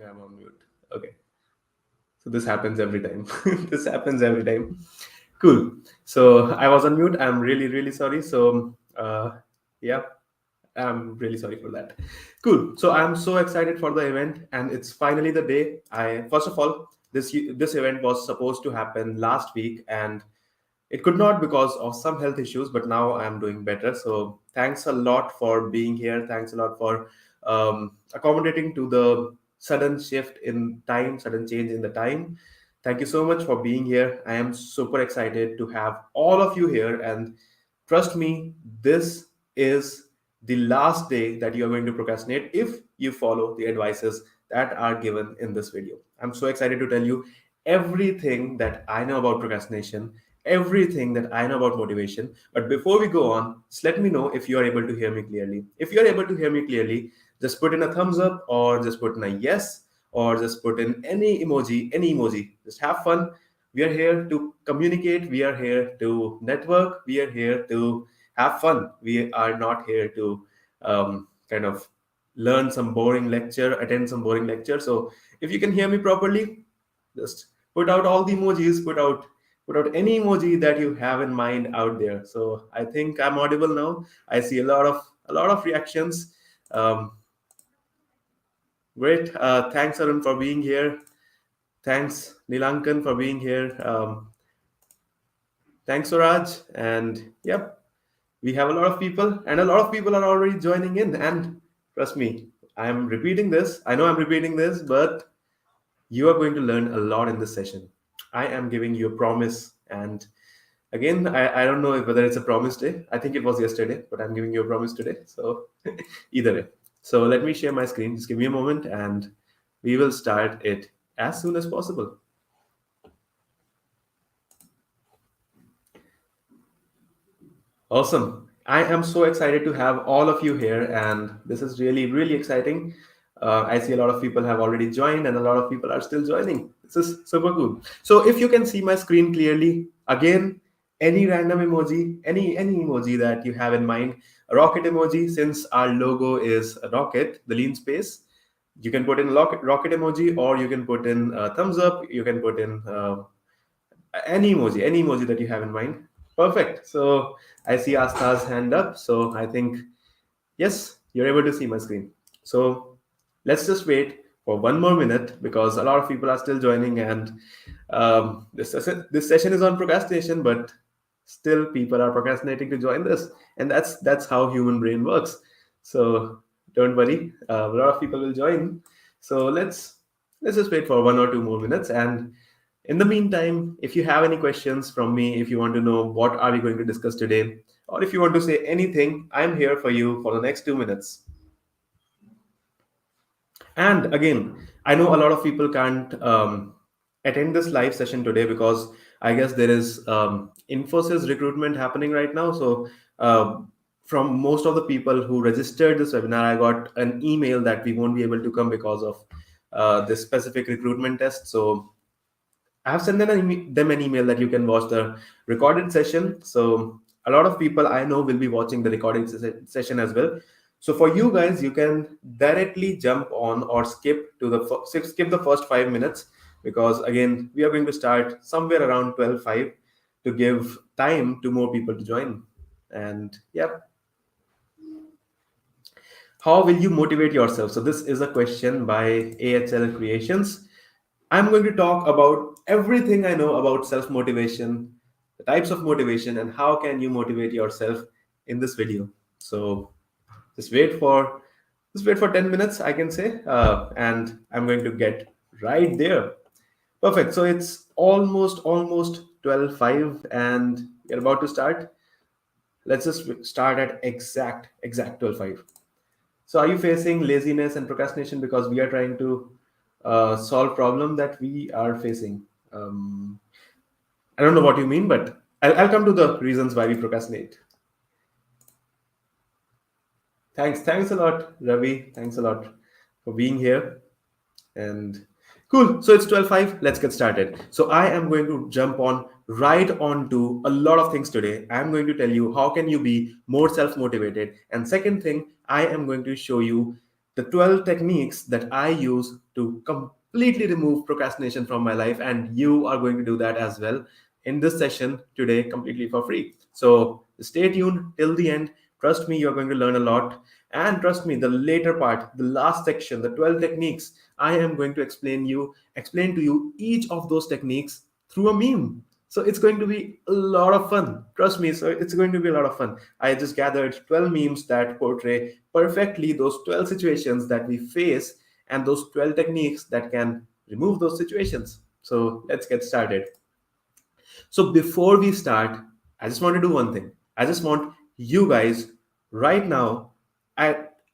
I'm on mute. Okay. So this happens every time. This happens every time. Cool. So I was on mute. I'm really, really sorry. So yeah, I'm really sorry for that. Cool. So I'm so excited for the event, and it's finally the day. I first of all, this event was supposed to happen last week, and it could not because of some health issues, but now I'm doing better. So thanks a lot for being here. Thanks a lot for accommodating to the sudden shift in time, sudden change in the time. Thank you so much for being here. I am super excited to have all of you here. And trust me, this is the last day that you are going to procrastinate if you follow the advices that are given in this video. I'm so excited to tell you everything that I know about procrastination, everything that I know about motivation. But before we go on, just let me know if you are able to hear me clearly. If you are able to hear me clearly, just put in a thumbs up or just put in a yes or just put in any emoji, any emoji. Just have fun. We are here to communicate. We are here to network. We are here to have fun. We are not here to kind of learn some boring lecture, attend some boring lecture. So if you can hear me properly, just put out all the emojis, put out any emoji that you have in mind out there. So I think I'm audible now. I see a lot of reactions. Um, Great. Thanks, Arun, for being here. Thanks, Nilankan, for being here. Thanks, Suraj. And yep, we have a lot of people, and a lot of people are already joining in. And trust me, I'm repeating this. I know I'm repeating this, but you are going to learn a lot in this session. I am giving you a promise. And again, I don't know whether it's a promise day. I think it was yesterday, but I'm giving you a promise today. So either way. So let me share my screen. Just give me a moment and we will start it as soon as possible. Awesome. I am so excited to have all of you here, and this is really, really exciting. I see a lot of people have already joined, and a lot of people are still joining. This is super cool. So, if you can see my screen clearly, again, any random emoji, any emoji that you have in mind, a rocket emoji, since our logo is a rocket, the lean space, you can put in rocket emoji, or you can put in thumbs up. You can put in any emoji that you have in mind. Perfect. So I see Astha's hand up. So I think, yes, you're able to see my screen. So let's just wait for 1 more minute because a lot of people are still joining, and this session is on procrastination, but still people are procrastinating to join this, and that's how human brain works. So don't worry, a lot of people will join. So let's just wait for 1 or 2 more minutes, and in the meantime, if you have any questions from me, if you want to know what are we going to discuss today, or if you want to say anything, I'm here for you for the next 2 minutes. And again, I know a lot of people can't attend this live session today because I guess there is Infosys recruitment happening right now. So, from most of the people who registered this webinar, I got an email that we won't be able to come because of this specific recruitment test. So, I have sent them an email that you can watch the recorded session. So a lot of people I know will be watching the recorded session as well. So for you guys, you can directly jump on or skip the first 5 minutes, because again we are going to start somewhere around 12:05 to give time to more people to join. And yeah, how will you motivate yourself? So this is a question by AHL Creations. I'm going to talk about everything I know about self motivation, the types of motivation, and how can you motivate yourself in this video. So just wait for 10 minutes, I can say, and I'm going to get right there. Perfect. So it's almost 12:05, and we're about to start. Let's just start at exact 12:05. So are you facing laziness and procrastination? Because we are trying to solve problem that we are facing. Um, I don't know what you mean, but I'll come to the reasons why we procrastinate. Thanks a lot, Ravi. Thanks a lot for being here. And cool. So it's 12:05. Let's get started. So I am going to jump on right on to a lot of things today. I'm going to tell you how can you be more self-motivated. And second thing, I am going to show you the 12 techniques that I use to completely remove procrastination from my life. And you are going to do that as well in this session today, completely for free. So stay tuned till the end. Trust me, you're going to learn a lot. And trust me, the later part, the last section, the 12 techniques, I am going to explain to you each of those techniques through a meme. So it's going to be a lot of fun. Trust me. So it's going to be a lot of fun. I just gathered 12 memes that portray perfectly those 12 situations that we face and those 12 techniques that can remove those situations. So let's get started. So before we start, I just want to do one thing. I just want you guys right now,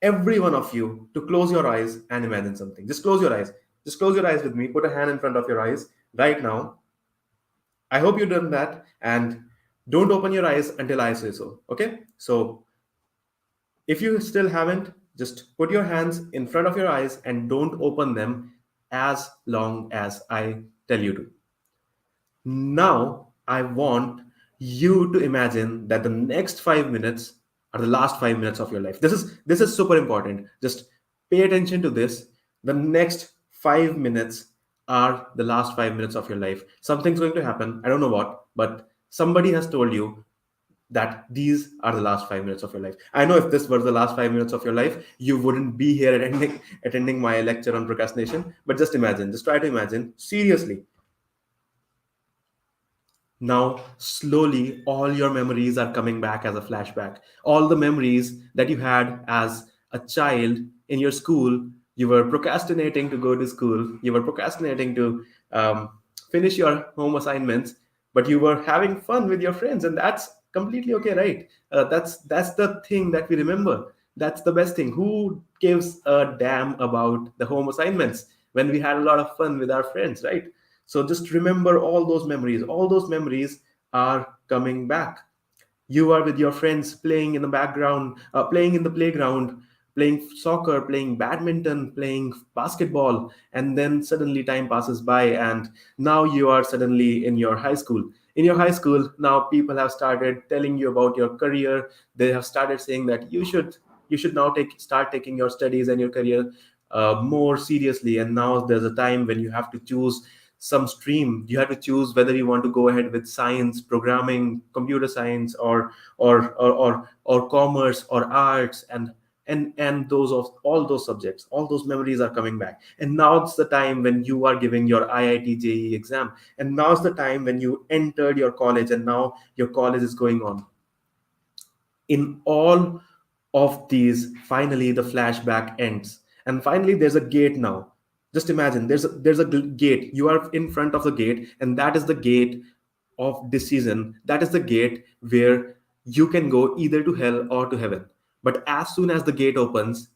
every one of you, to close your eyes and imagine something. Just close your eyes. Just close your eyes with me. Put a hand in front of your eyes right now. I hope you've done that, and don't open your eyes until I say so. Okay? So if you still haven't, just put your hands in front of your eyes and don't open them as long as I tell you to. Now, I want you to imagine that the next 5 minutes are the last 5 minutes of your life. This is super important. Just pay attention to this. The next 5 minutes are the last 5 minutes of your life. Something's going to happen. I don't know what, but somebody has told you that these are the last 5 minutes of your life. I know if this were the last 5 minutes of your life, you wouldn't be here attending my lecture on procrastination. But just imagine, just try to imagine seriously. Now, slowly, all your memories are coming back as a flashback. All the memories that you had as a child in your school, you were procrastinating to go to school, you were procrastinating to finish your home assignments, but you were having fun with your friends, and that's completely okay, right? That's the thing that we remember. That's the best thing. Who gives a damn about the home assignments when we had a lot of fun with our friends, right? So just remember all those memories. All those memories are coming back. You are with your friends playing in the background, playing in the playground, playing soccer, playing badminton, playing basketball, and then suddenly time passes by, and now you are suddenly in your high school. In your high school, now people have started telling you about your career. They have started saying that you should now start taking your studies and your career more seriously. And now there's a time when you have to choose some stream. You have to choose whether you want to go ahead with science, programming, computer science, or commerce or arts, and those of all those subjects, all those memories are coming back. And now it's the time when you are giving your IIT JEE exam, and now's the time when you entered your college, and now your college is going on. In all of these, finally the flashback ends, and finally there's a gate now. Just imagine, there's a gate. You are in front of the gate, and that is the gate of decision. That is the gate where you can go either to hell or to heaven. But as soon as the gate opens,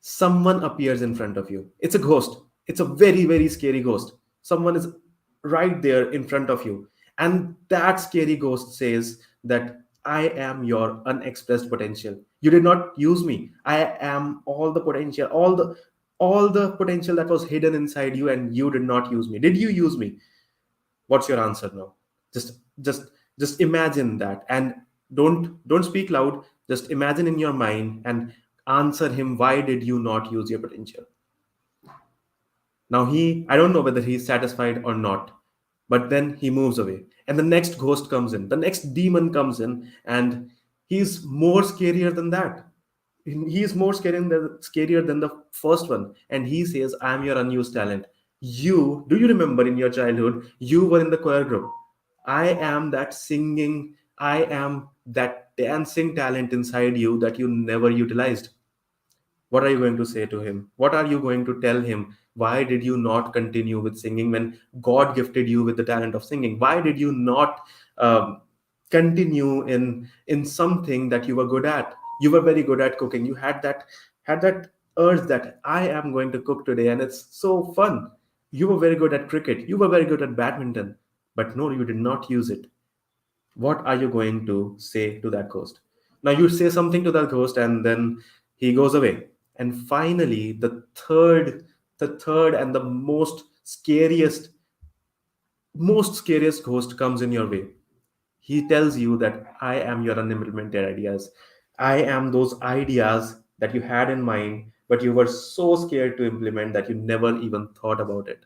someone appears in front of you. It's a ghost. It's a very, very scary ghost. Someone is right there in front of you. And that scary ghost says that I am your unexpressed potential. You did not use me. I am all the potential, all the potential that was hidden inside you, and you did not use me. Did you use me? What's your answer now? Just just just imagine that, and don't speak loud. Just imagine in your mind and answer him, why did you not use your potential? Now, I don't know whether he's satisfied or not, but then he moves away, and the next ghost comes in, the next demon comes in, and he's more scarier than that. He's more scarier than the first one, and he says, I am your unused talent. Do you remember in your childhood you were in the choir group? I am that singing, I am that dancing talent inside you that you never utilized. What are you going to say to him? What are you going to tell him? Why did you not continue with singing when God gifted you with the talent of singing? Why did you not continue in something that you were good at? You were very good at cooking. You had that urge that I am going to cook today, and it's so fun. You were very good at cricket. You were very good at badminton, but no, you did not use it. What are you going to say to that ghost? Now you say something to that ghost, and then he goes away. And finally, the third and the most scariest ghost comes in your way. He tells you that I am your unimplemented ideas. I am those ideas that you had in mind but you were so scared to implement that you never even thought about it.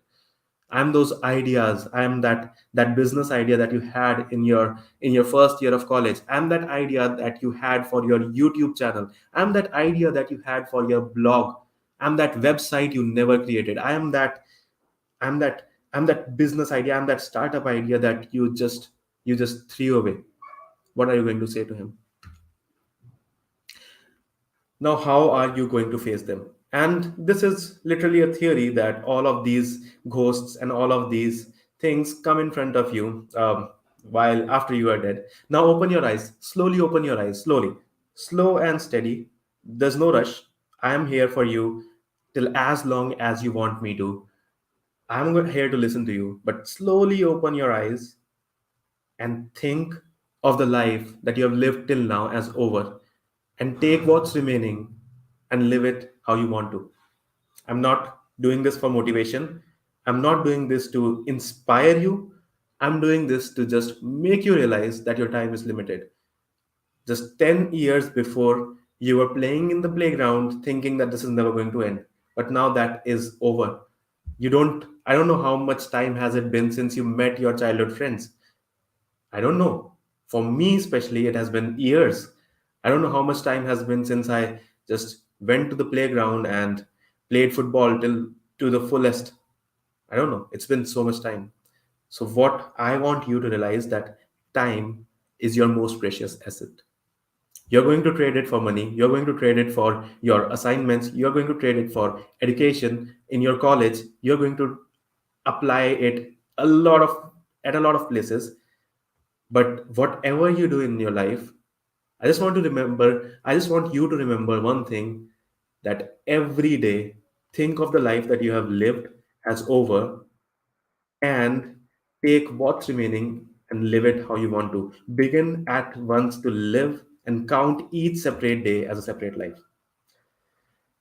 I'm those ideas. I'm that business idea that you had in your first year of college. I'm that idea that you had for your YouTube channel. I'm that idea that you had for your blog. I'm that website you never created. I'm that I'm that business idea. I'm that startup idea that you just threw away. What are you going to say to him? Now, how are you going to face them? And this is literally a theory that all of these ghosts and all of these things come in front of you while after you are dead. Now, open your eyes, slowly open your eyes, slowly, slow and steady. There's no rush. I am here for you till as long as you want me to. Here to listen to you, but slowly open your eyes and think of the life that you have lived till now as over, and take what's remaining and live it how you want to. I'm not doing this for motivation. I'm not doing this to inspire you. I'm doing this to just make you realize that your time is limited. Just 10 years before, you were playing in the playground thinking that this is never going to end. But now that is over. I don't know how much time has it been since you met your childhood friends. I don't know. For me, especially, it has been years. I don't know how much time has been since I just went to the playground and played football till to the fullest. I don't know. It's been so much time. So, what I want you to realize that time is your most precious asset. You're going to trade it for money. You're going to trade it for your assignments. You're going to trade it for education in your college. You're going to apply it at a lot of places. But whatever you do in your life, I just want you to remember one thing, that every day, think of the life that you have lived as over, and take what's remaining and live it how you want to. Begin at once to live and count each separate day as a separate life.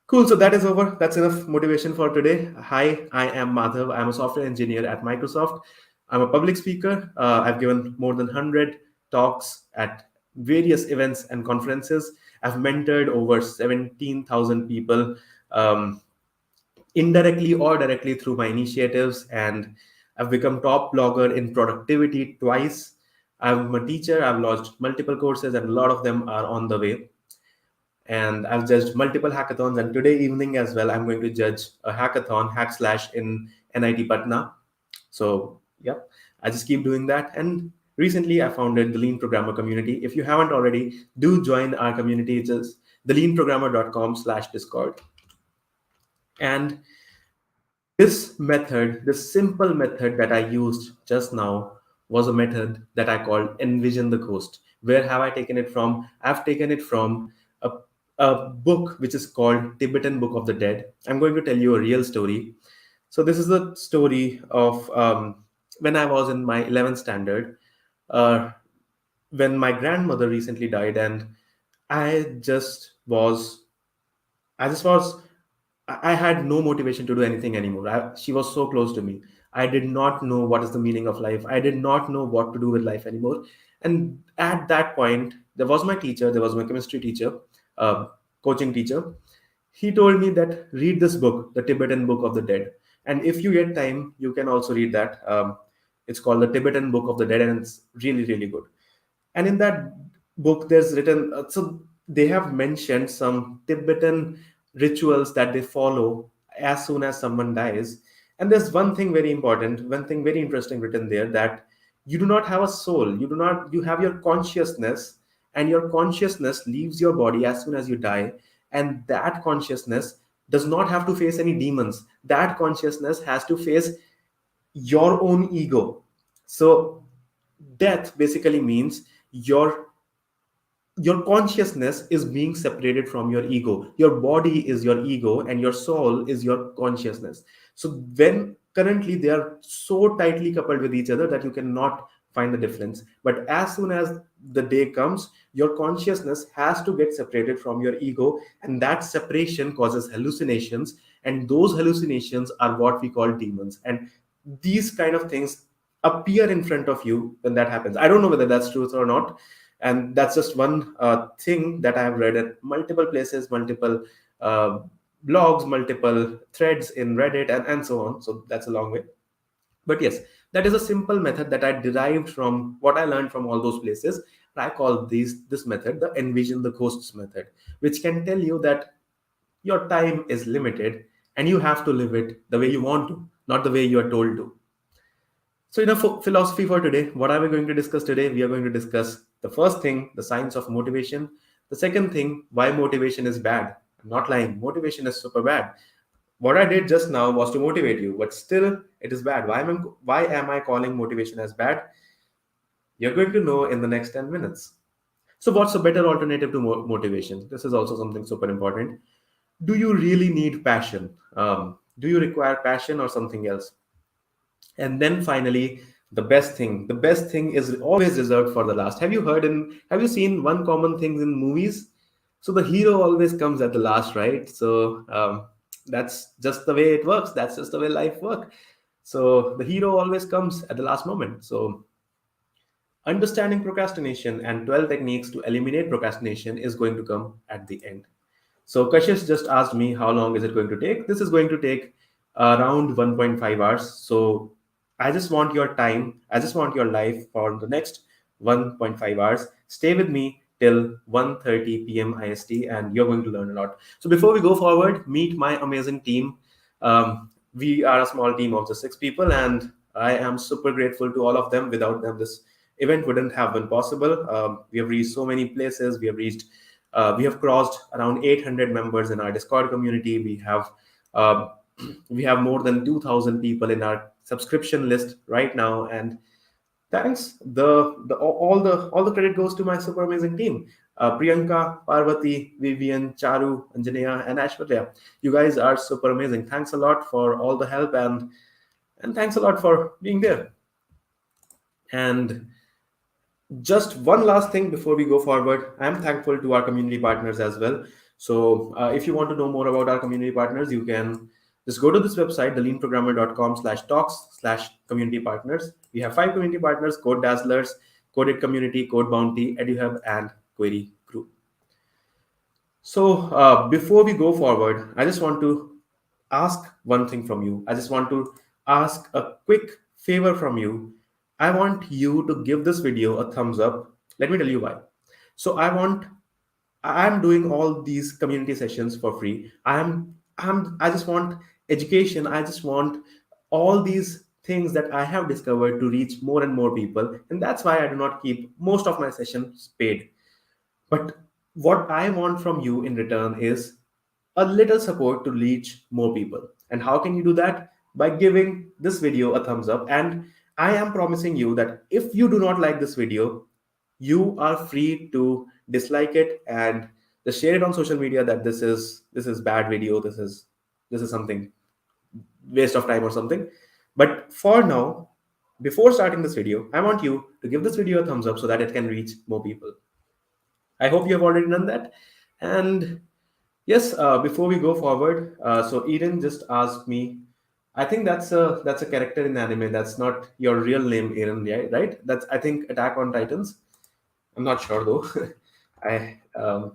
Cool. So that is over. That's enough motivation for today. Hi, I am Madhav. I'm a software engineer at Microsoft. I'm a public speaker. I've given more than 100 talks at various events and conferences. I've mentored over 17,000 people, um, indirectly or directly through my initiatives. And I've become top blogger in productivity twice. I'm a teacher. I've launched multiple courses, and a lot of them are on the way, and I've judged multiple hackathons. And today evening as well, I'm going to judge a hackathon, Hack Slash in NIT Patna. So, yep, I just keep doing that. And recently, I founded the Lean Programmer community. If you haven't already, do join our community. It's just theleanprogrammer.com/discord. And this simple method that I used just now was a method that I called Envision the Ghost. Where have I taken it from? I've taken it from a, a book which is called Tibetan Book of the Dead. I'm going to tell you a real story. So this is the story of when I was in my 11th standard, uh, when my grandmother recently died, and I just was I just was I had no motivation to do anything anymore. She was so close to me. I did not know what is the meaning of life. I did not know what to do with life anymore. And at that point, there was my teacher, there was my chemistry teacher, uh, coaching teacher. He told me that read this book, the Tibetan Book of the Dead. And if you get time, you can also read that. It's called the Tibetan Book of the Dead, and it's really, really good. And in that book, there's written, so they have mentioned some Tibetan rituals that they follow as soon as someone dies. And there's one thing very important, one thing very interesting written there, that you do not have a soul. You have your consciousness, and your consciousness leaves your body as soon as you die. And that consciousness does not have to face any demons. That consciousness has to face your own ego. So death basically means your consciousness is being separated from your ego. Your body is your ego, and your soul is your consciousness. So when currently they are so tightly coupled with each other that you cannot find the difference. But as soon as the day comes, your consciousness has to get separated from your ego, and that separation causes hallucinations, and those hallucinations are what we call demons. And these kind of things appear in front of you when that happens. I don't know whether that's true or not, and that's just one thing that I have read at multiple places, multiple uh, blogs, multiple threads in Reddit, and so on. So that's a long way. But yes, that is a simple method that I derived from what I learned from all those places. I call this method the Envision the Ghosts method, which can tell you that your time is limited and you have to live it the way you want to, not the way you are told to. So, philosophy for today, what are we going to discuss today? We are going to discuss the first thing, the science of motivation. The second thing, why motivation is bad. I'm not lying, motivation is super bad. What I did just now was to motivate you, but still it is bad. Why am I calling motivation as bad? You're going to know in the next 10 minutes. So, what's a better alternative to motivation? This is also something super important. Do you really need passion? Do you require passion or something else? And then finally, the best thing is always reserved for the last. Have you seen one common thing in movies? So the hero always comes at the last, right? So that's just the way it works. That's just the way life works. So the hero always comes at the last moment. So understanding procrastination and 12 techniques to eliminate procrastination is going to come at the end. So Kashish just asked me how long is it going to take. This is going to take around 1.5 hours. So I just want your time. I just want your life for the next 1.5 hours. Stay with me till 1:30 p.m. IST, and you're going to learn a lot. So before we go forward, meet my amazing team. We are a small team of just 6 people, and I am super grateful to all of them. Without them, this event wouldn't have been possible. We have reached so many places. We have crossed around 800 members in our Discord community. Uh, we have more than 2,000 people in our subscription list right now, and thanks. All the credit goes to my super amazing team. Priyanka, Parvati, Vivian, Charu, Anjaneya, and Ashwarya. You guys are super amazing. Thanks a lot for all the help, and thanks a lot for being there. And just one last thing before we go forward, I'm thankful to our community partners as well. So if you want to know more about our community partners, you can just go to this website, theleanprogrammer.com/talks/community partners. We have 5 community partners: Code Dazzlers, Coded Community, Code Bounty, EduHub, and Query Group. So before we go forward, I just want to ask one thing from you. I just want to ask a quick favor from you. I want you to give this video a thumbs up. Let me tell you why. So I'm doing all these community sessions for free. I just want education. I just want all these things that I have discovered to reach more and more people. And that's why I do not keep most of my sessions paid. But what I want from you in return is a little support to reach more people. And how can you do that? By giving this video a thumbs up. And I am promising you that if you do not like this video, you are free to dislike it and just share it on social media that this is bad video, this is something waste of time or something. But for now, before starting this video, I want you to give this video a thumbs up so that it can reach more people. I hope you have already done that. And yes, before we go forward, so Eden just asked me. I think that's a character in anime. That's not your real name, Eden, yeah, right? That's, I think, Attack on Titans. I'm not sure though. I um,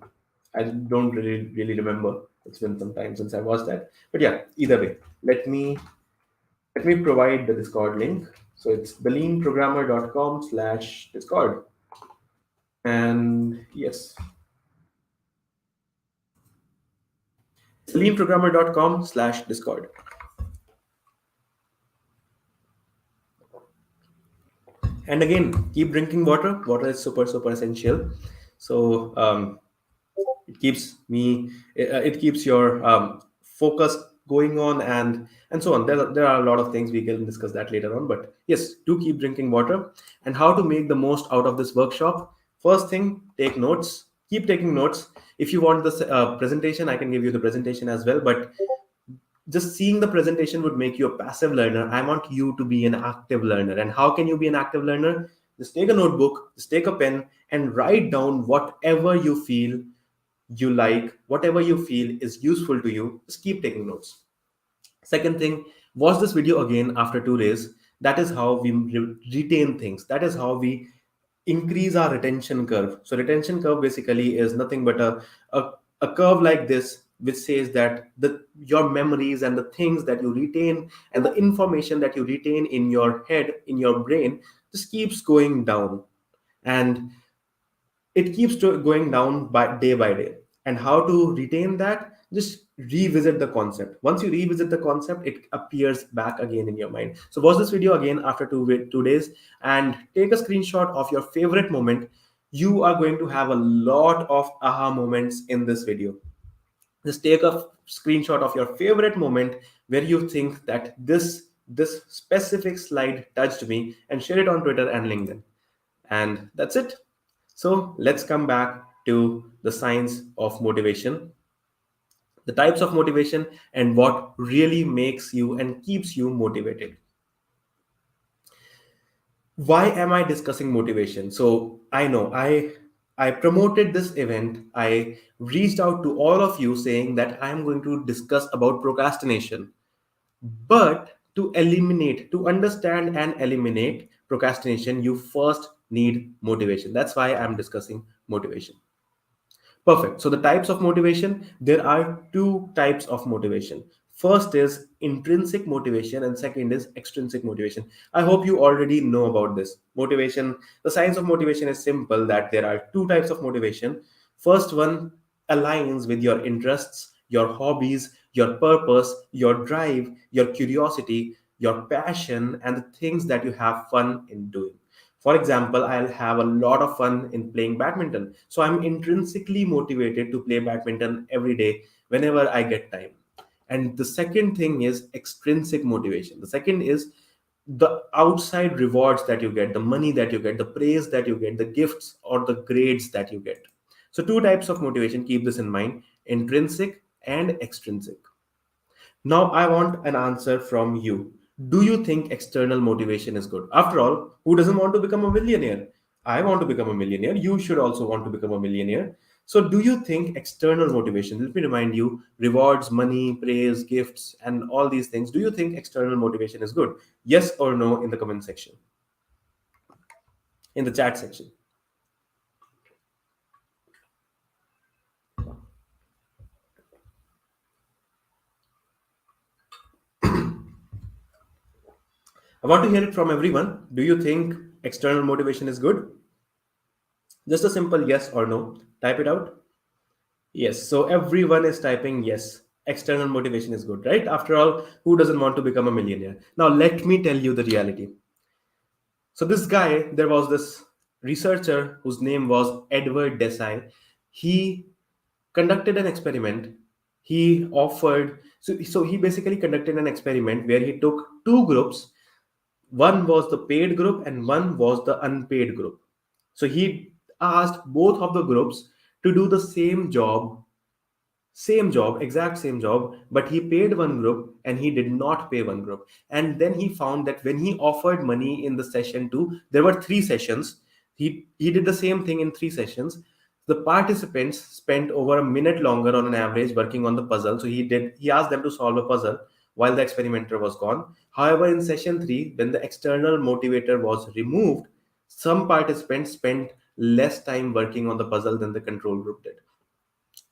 I don't really remember. It's been some time since I watched that. But yeah, either way, let me provide the Discord link. So it's theleanprogrammer.com/discord. And yes, leanprogrammer.com/discord. And again, keep drinking water. Water is super, super essential. So it keeps it keeps your focus going on, and so on. There are a lot of things we can discuss that later on. But yes, do keep drinking water. And how to make the most out of this workshop? First thing, take notes. Keep taking notes. If you want this presentation, I can give you the presentation as well. But just seeing the presentation would make you a passive learner. I want you to be an active learner. And how can you be an active learner? Just take a notebook, just take a pen, and write down whatever you feel you like, whatever you feel is useful to you. Just keep taking notes. Second thing, watch this video again after 2 days. That is how we retain things. That is how we increase our retention curve. So retention curve basically is nothing but a curve like this. which says that your memories and the things that you retain and the information that you retain in your head, in your brain, just keeps going down. And it keeps going down by day. And how to retain that? Just revisit the concept. Once you revisit the concept, it appears back again in your mind. So watch this video again after 2 days and take a screenshot of your favorite moment. You are going to have a lot of aha moments in this video. Just take a screenshot of your favorite moment where you think that this specific slide touched me, and share it on Twitter and LinkedIn. And that's it. So let's come back to the science of motivation, the types of motivation, and what really makes you and keeps you motivated. Why am I discussing motivation? So I know I promoted this event. I reached out to all of you saying that I am going to discuss about procrastination. But to understand and eliminate procrastination, you first need motivation. That's why I'm discussing motivation. Perfect. So the types of motivation, there are two types of motivation. First is intrinsic motivation and second is extrinsic motivation. I hope you already know about this. Motivation, the science of motivation is simple that there are two types of motivation. First one aligns with your interests, your hobbies, your purpose, your drive, your curiosity, your passion, and the things that you have fun in doing. For example, I'll have a lot of fun in playing badminton. So I'm intrinsically motivated to play badminton every day whenever I get time. And the second thing is extrinsic motivation. The second is the outside rewards that you get, the money that you get, the praise that you get, the gifts or the grades that you get. So, two types of motivation, keep this in mind: intrinsic and extrinsic. Now, I want an answer from you. Do you think external motivation is good? After all, who doesn't want to become a millionaire? I want to become a millionaire. You should also want to become a millionaire. So, do you think external motivation, let me remind you, rewards, money, praise, gifts, and all these things, do you think external motivation is good? Yes or no in the comment section, in the chat section. I want to hear it from everyone. Do you think external motivation is good? Just a simple yes or no. Type it out. Yes, so everyone is typing yes. External motivation is good, right? After all, who doesn't want to become a millionaire? Now, let me tell you the reality. So, this guy, there was this researcher whose name was Edward Desai. He conducted an experiment. He offered, so he basically conducted an experiment where he took two groups. One was the paid group and one was the unpaid group. So, he asked both of the groups to do the same job, exact same job, but he paid one group and he did not pay one group. And then he found that when he offered money in the session two, there were three sessions. He did the same thing in three sessions. The participants spent over a minute longer on an average working on the puzzle. So he asked them to solve a puzzle while the experimenter was gone. However, in session three, when the external motivator was removed, some participants spent less time working on the puzzle than the control group did.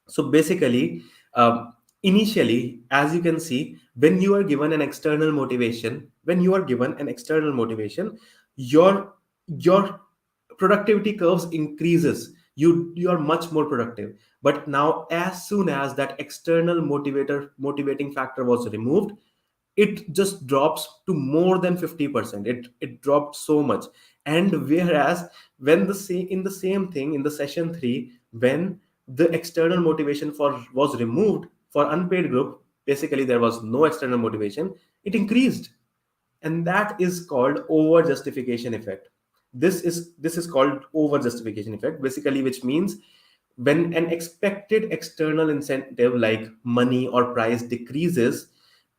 So basically, initially, as you can see, when you are given an external motivation, your productivity curves increases. You are much more productive. But now, as soon as that external motivating factor was removed, it just drops to more than 50%. It dropped so much. And whereas when in the same thing in the session 3, when the external motivation for was removed for unpaid group, basically there was no external motivation, it increased. And that is called over justification effect. This is called over justification effect, basically, which means when an expected external incentive like money or price decreases,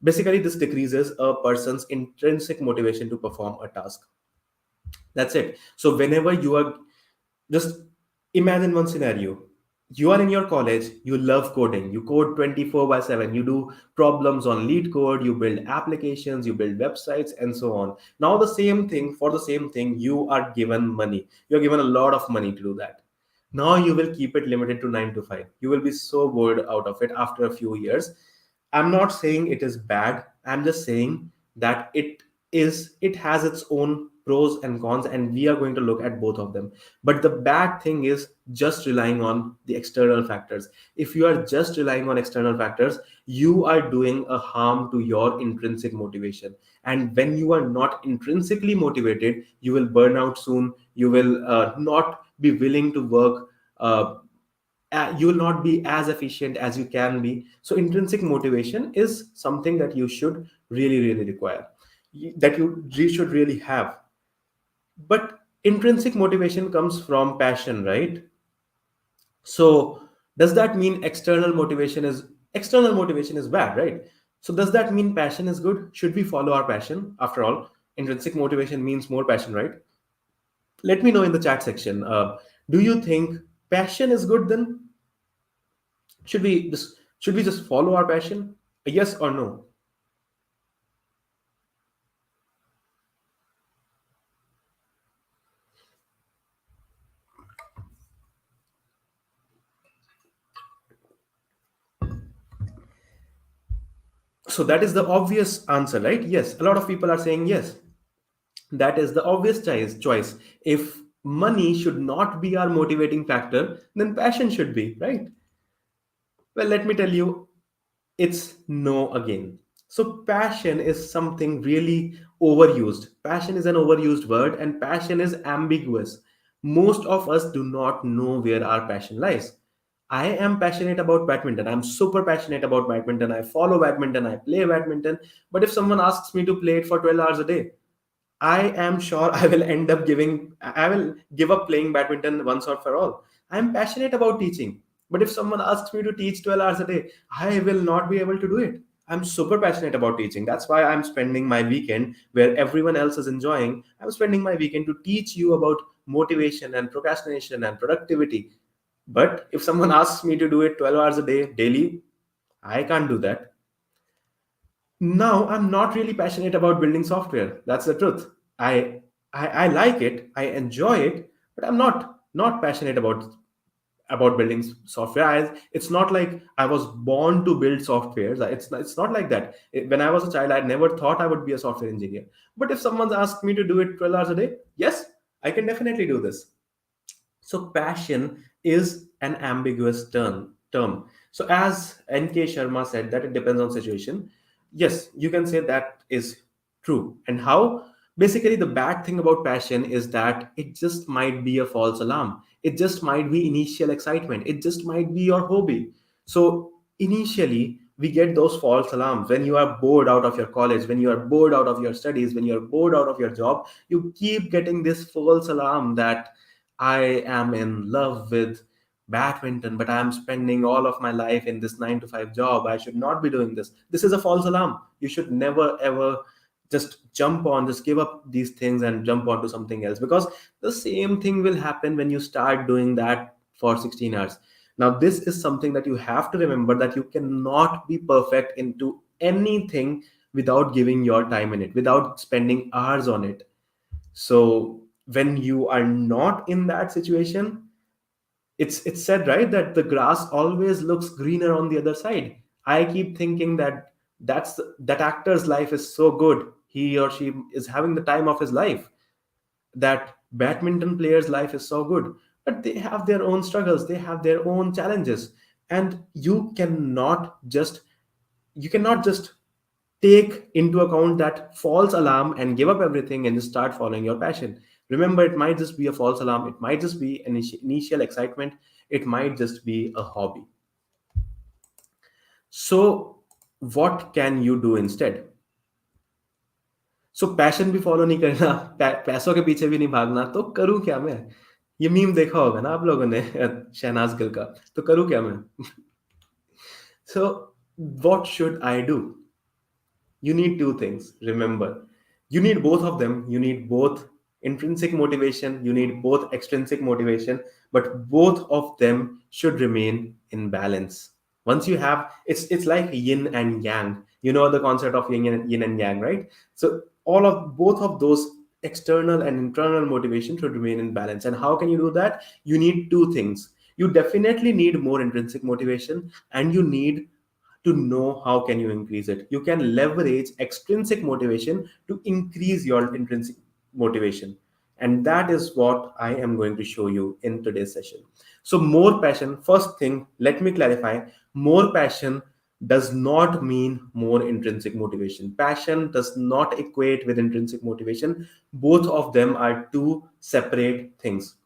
basically this decreases a person's intrinsic motivation to perform a task. That's it. So whenever you are, just imagine one scenario. You are in your college, you love coding, you code 24 by 7, you do problems on lead code, you build applications, you build websites, and so on. Now, the same thing, you are given money. You're given a lot of money to do that. Now you will keep it limited to 9 to 5. You will be so bored out of it after a few years. I'm not saying it is bad. I'm just saying that it has its own pros and cons, and we are going to look at both of them. But the bad thing is just relying on the external factors. If you are just relying on external factors, you are doing a harm to your intrinsic motivation. And when you are not intrinsically motivated, you will burn out soon. You will not be willing to work. You will not be as efficient as you can be. So intrinsic motivation is something that you should really really require, that you should really have. But intrinsic motivation comes from passion, right? So does that mean external motivation is bad, right? So does that mean passion is good? Should we follow our passion? After all, intrinsic motivation means more passion, right? Let me know in the chat section. Do you think passion is good then? Should we just follow our passion? A yes or no? So that is the obvious answer, right? Yes, a lot of people are saying yes. That is the obvious choice. If money should not be our motivating factor, then passion should be, right? Well, let me tell you, it's no again. So, passion is something really overused. Passion is an overused word, and passion is ambiguous. Most of us do not know where our passion lies. I am passionate about badminton. I'm super passionate about badminton. I follow badminton. I play badminton. But if someone asks me to play it for 12 hours a day, I am sure I will give up playing badminton once or for all. I am passionate about teaching. But if someone asks me to teach 12 hours a day, I will not be able to do it. I'm super passionate about teaching. That's why I'm spending my weekend where everyone else is enjoying. I'm spending my weekend to teach you about motivation and procrastination and productivity. But if someone asks me to do it 12 hours a day daily, I can't do that. Now I'm not really passionate about building software. That's the truth. I like it, I enjoy it, but I'm not passionate about building software. It's not like I was born to build softwares. It's not like that. When I was a child, I never thought I would be a software engineer. But if someone's asked me to do it 12 hours a day, yes, I can definitely do this. So passion is an ambiguous term. So as N.K. Sharma said that it depends on situation. Yes, you can say that is true. And how? Basically, the bad thing about passion is that it just might be a false alarm. It just might be initial excitement. It just might be your hobby. So initially, we get those false alarms when you are bored out of your college, when you are bored out of your studies, when you are bored out of your job. You keep getting this false alarm that I am in love with badminton, but I am spending all of my life in this 9 to 5 job. I should not be doing this. This is a false alarm. You should never ever just give up these things and jump onto something else, because the same thing will happen when you start doing that for 16 hours. Now, this is something that you have to remember, that you cannot be perfect into anything without giving your time in it, without spending hours on it. So when you are not in that situation, it's said, right, that the grass always looks greener on the other side. I keep thinking that actor's life is so good, he or she is having the time of his life. That badminton player's life is so good, but they have their own struggles, they have their own challenges. And you cannot just take into account that false alarm and give up everything and just start following your passion. Remember, it might just be a false alarm, it might just be an initial excitement, it might just be a hobby. So what can you do instead? So passion भी follow नहीं करना, पैसों के पीछे भी नहीं भागना, तो करूँ क्या मैं? ये मीम देखा होगा ना आप लोगों ने शहनाज गिल का, तो करूँ क्या मैं? So what should I do? You need two things. Remember, you need both of them. You need both intrinsic motivation, you need both extrinsic motivation, but both of them should remain in balance. Once you have, it's like yin and yang. You know the concept of yin and yang, right? So all of both of those external and internal motivation should remain in balance. And how can you do that? You need two things. You definitely need more intrinsic motivation, and you need to know how can you increase it. You can leverage extrinsic motivation to increase your intrinsic motivation, and that is what I am going to show you in today's session. So more passion, first thing, let me clarify, more passion does not mean more intrinsic motivation. Passion does not equate with intrinsic motivation. Both of them are two separate things.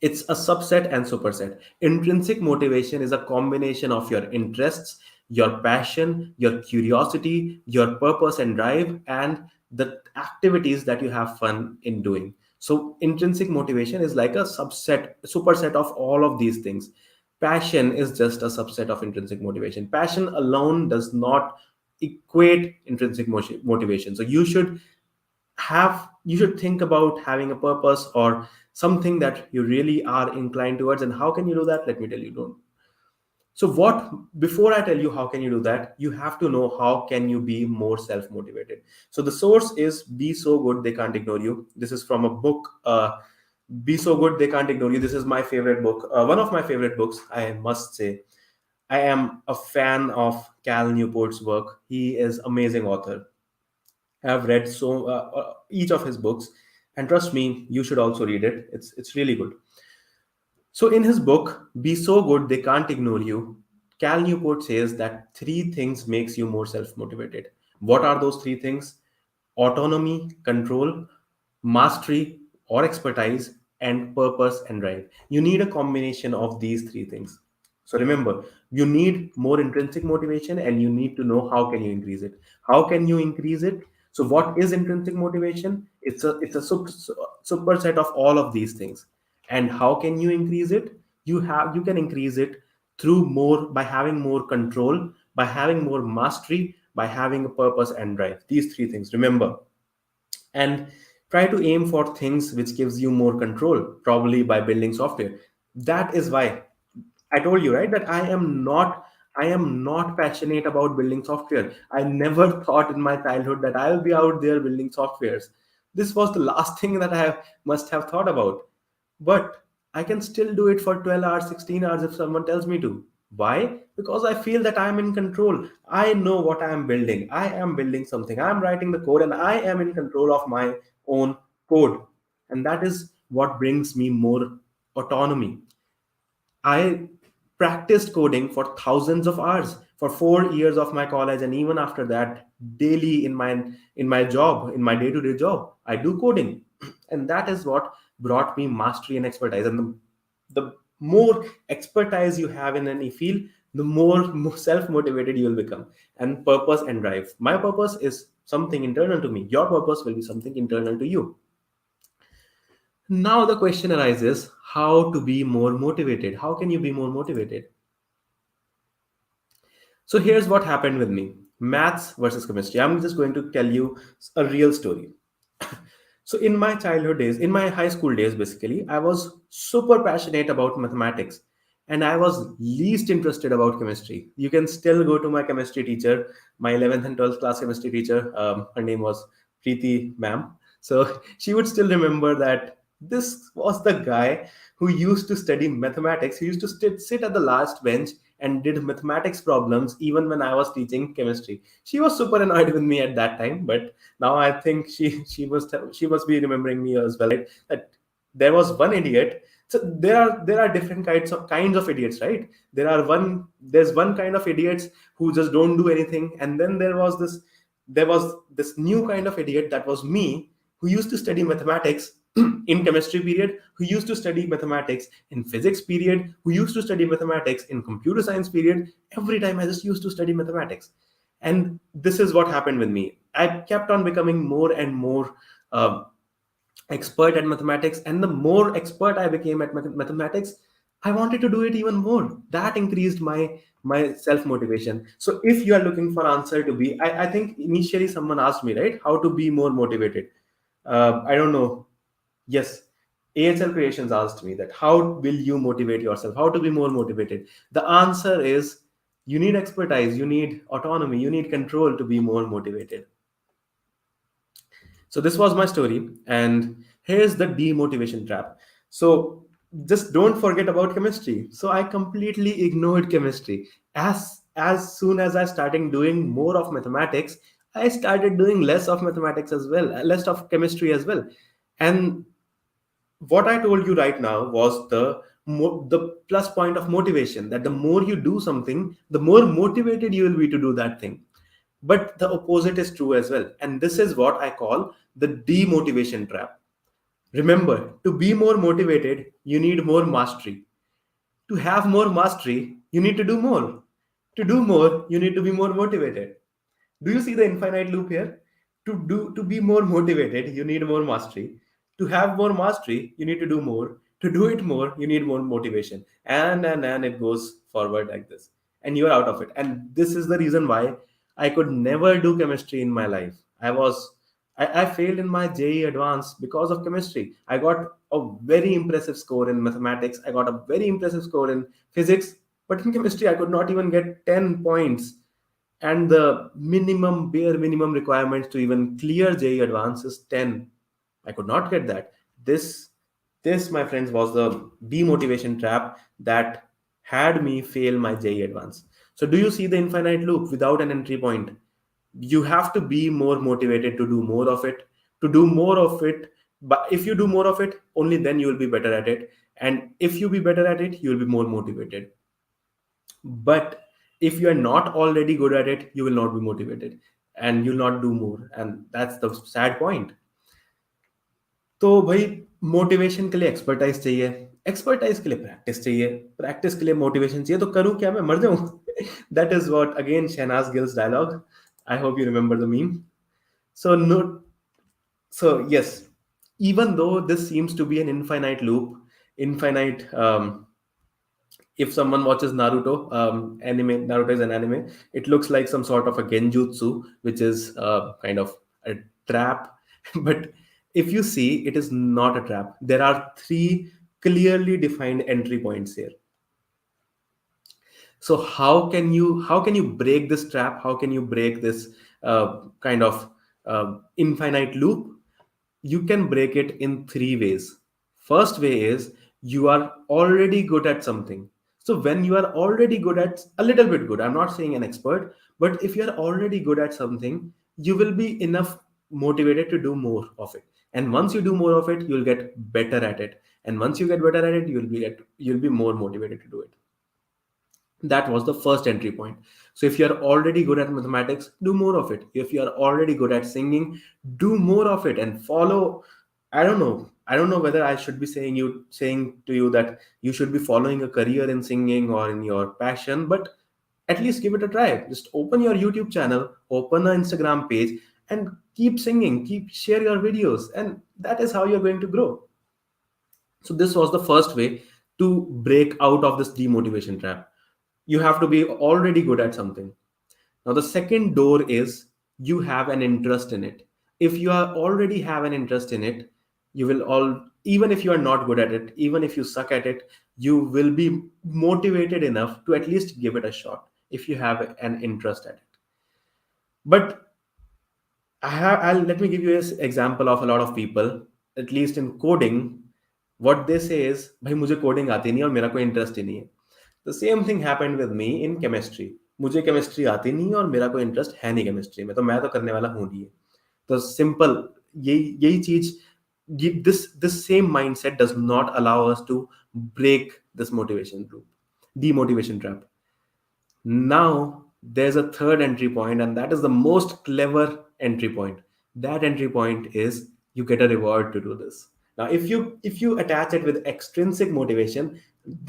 It's a subset and superset. Intrinsic motivation is a combination of your interests, your passion, your curiosity, your purpose and drive, and the activities that you have fun in doing. So, intrinsic motivation is like a subset, superset of all of these things. Passion is just a subset of intrinsic motivation. Passion alone does not equate intrinsic motivation. So, you should think about having a purpose or something that you really are inclined towards. And how can you do that? Let me tell you. Don't. So what, before I tell you how can you do that, you have to know how can you be more self motivated. So the source is Be So Good They Can't Ignore You. This is from a book, Be So Good They Can't Ignore You. This is my favorite book, one of my favorite books, I must say. I am a fan of Cal Newport's work. He is amazing author. I've read each of his books, and trust me, you should also read it. It's really good. So in his book, Be So Good They Can't Ignore You, Cal Newport says that three things makes you more self-motivated. What are those three things? Autonomy, control, mastery or expertise, and purpose and drive. You need a combination of these three things. So remember, you need more intrinsic motivation, and you need to know how can you increase it. How can you increase it? So what is intrinsic motivation? It's a superset of all of these things. And how can you increase it? You can increase it through more, by having more control, by having more mastery, by having a purpose and drive. These three things, remember. And try to aim for things which gives you more control, probably by building software. That is why I told you, right, that I am not passionate about building software. I never thought in my childhood that I'll be out there building softwares. This was the last thing that must have thought about. But I can still do it for 12 hours, 16 hours if someone tells me to. Why? Because I feel that I am in control. I know what I am building. I am building something. I am writing the code, and I am in control of my own code. And that is what brings me more autonomy. I practiced coding for thousands of hours for 4 years of my college, and even after that, daily in my job, in my day-to-day job, I do coding, and that is what brought me mastery and expertise. And the more expertise you have in any field, the more self-motivated you will become. And purpose and drive. My purpose is something internal to me. Your purpose will be something internal to you. Now the question arises, how to be more motivated? How can you be more motivated? So here's what happened with me. Maths versus chemistry. I'm just going to tell you a real story. So in my childhood days, in my high school days, basically, I was super passionate about mathematics, and I was least interested about chemistry. You can still go to my chemistry teacher, my 11th and 12th class chemistry teacher. Her name was Preeti ma'am. So she would still remember that this was the guy who used to study mathematics. He used to sit at the last bench and did mathematics problems even when I was teaching chemistry. She was super annoyed with me at that time, but now I think she must be remembering me as well, right? That there was one idiot. So there are different kinds of idiots, right? There's one kind of idiots who just don't do anything, and then there was this new kind of idiot, that was me, who used to study mathematics in chemistry period, who used to study mathematics in physics period, who used to study mathematics in computer science period. Every time I just used to study mathematics. And this is what happened with me. I kept on becoming more and more uh, expert at mathematics, and the more expert I became at mathematics, I wanted to do it even more. That increased my self motivation. So if you are looking for answer to be, I think initially someone asked me, right, how to be more motivated. I don't know. Yes, AHL Creations asked me that how will you motivate yourself, how to be more motivated. The answer is, you need expertise, you need autonomy, you need control to be more motivated. So this was my story, and here's the demotivation trap. So just don't forget about chemistry. So I completely ignored chemistry. As soon as I started doing more of mathematics, I started doing less of mathematics as well, less of chemistry as well. And what I told you right now was the plus point of motivation, that the more you do something, the more motivated you will be to do that thing. But the opposite is true as well. And this is what I call the demotivation trap. Remember, to be more motivated, you need more mastery. To have more mastery, you need to do more. To do more, you need to be more motivated. Do you see the infinite loop here? To be more motivated, you need more mastery. To have more mastery, you need to do more. To do it more, you need more motivation. And it goes forward like this. And you're out of it. And this is the reason why I could never do chemistry in my life. I failed in my JE advance because of chemistry. I got a very impressive score in mathematics. I got a very impressive score in physics. But in chemistry, I could not even get 10 points, and the bare minimum requirements to even clear JE advance is 10. I could not get that. This this my friends was the demotivation trap that had me fail my JE advance. So do you see the infinite loop without an entry point? You have to be more motivated to do more of it, to do more of it. But if you do more of it, only then you will be better at it. And if you be better at it, you will be more motivated. But if you are not already good at it, you will not be motivated, and you'll not do more, and that's the sad point. तो भाई, motivation के लिए expertise चाहिए, expertise के लिए practice चाहिए, practice के लिए मोटिवेशन चाहिए, तो करूं क्या, मैं मर जाऊं? That is what again Shehnaaz Gill's dialogue. I hope you remember the meme. So no, so yes, even though this seems to be an infinite loop, infinite if someone watches Naruto, Naruto is an anime. It looks like some sort of a genjutsu, which is kind of a trap. But if you see, it is not a trap. There are three clearly defined entry points here. So how can you break this trap? How can you break this kind of infinite loop? You can break it in three ways. First way is, you are already good at something. So when you are already good at a little bit good, I'm not saying an expert, but if you are already good at something, you will be enough motivated to do more of it. And once you do more of it, you'll get better at it. And once you get better at it, you'll be more motivated to do it. That was the first entry point. So if you're already good at mathematics, do more of it. If you're already good at singing, do more of it and follow. I don't know whether I should be saying to you that you should be following a career in singing or in your passion, but at least give it a try. Just open your YouTube channel, open an Instagram page, and keep singing, keep share your videos, and that is how you're going to grow. So this was the first way to break out of this demotivation trap. You have to be already good at something. Now the second door is, you have an interest in it. If you are already have an interest in it, you will all even if you are not good at it, even if you suck at it, you will be motivated enough to at least give it a shot if you have an interest at it. But let me give you an example of a lot of people, at least in coding. What they say is, भाई मुझे coding आती नहीं और मेरा कोई interest ही नहीं है. The same thing happened with me in chemistry. मुझे केमिस्ट्री आती नहीं है और मेरा कोई इंटरेस्ट है नहीं केमिस्ट्री में, तो मैं तो करने वाला हूँ नहीं है. तो सिंपल, यही चीज, this same mindset does not allow us to break this motivation loop, demotivation trap. Now, there's a third entry point, and that is the most clever entry point. That entry point is, you get a reward to do this. Now, if you attach it with extrinsic motivation,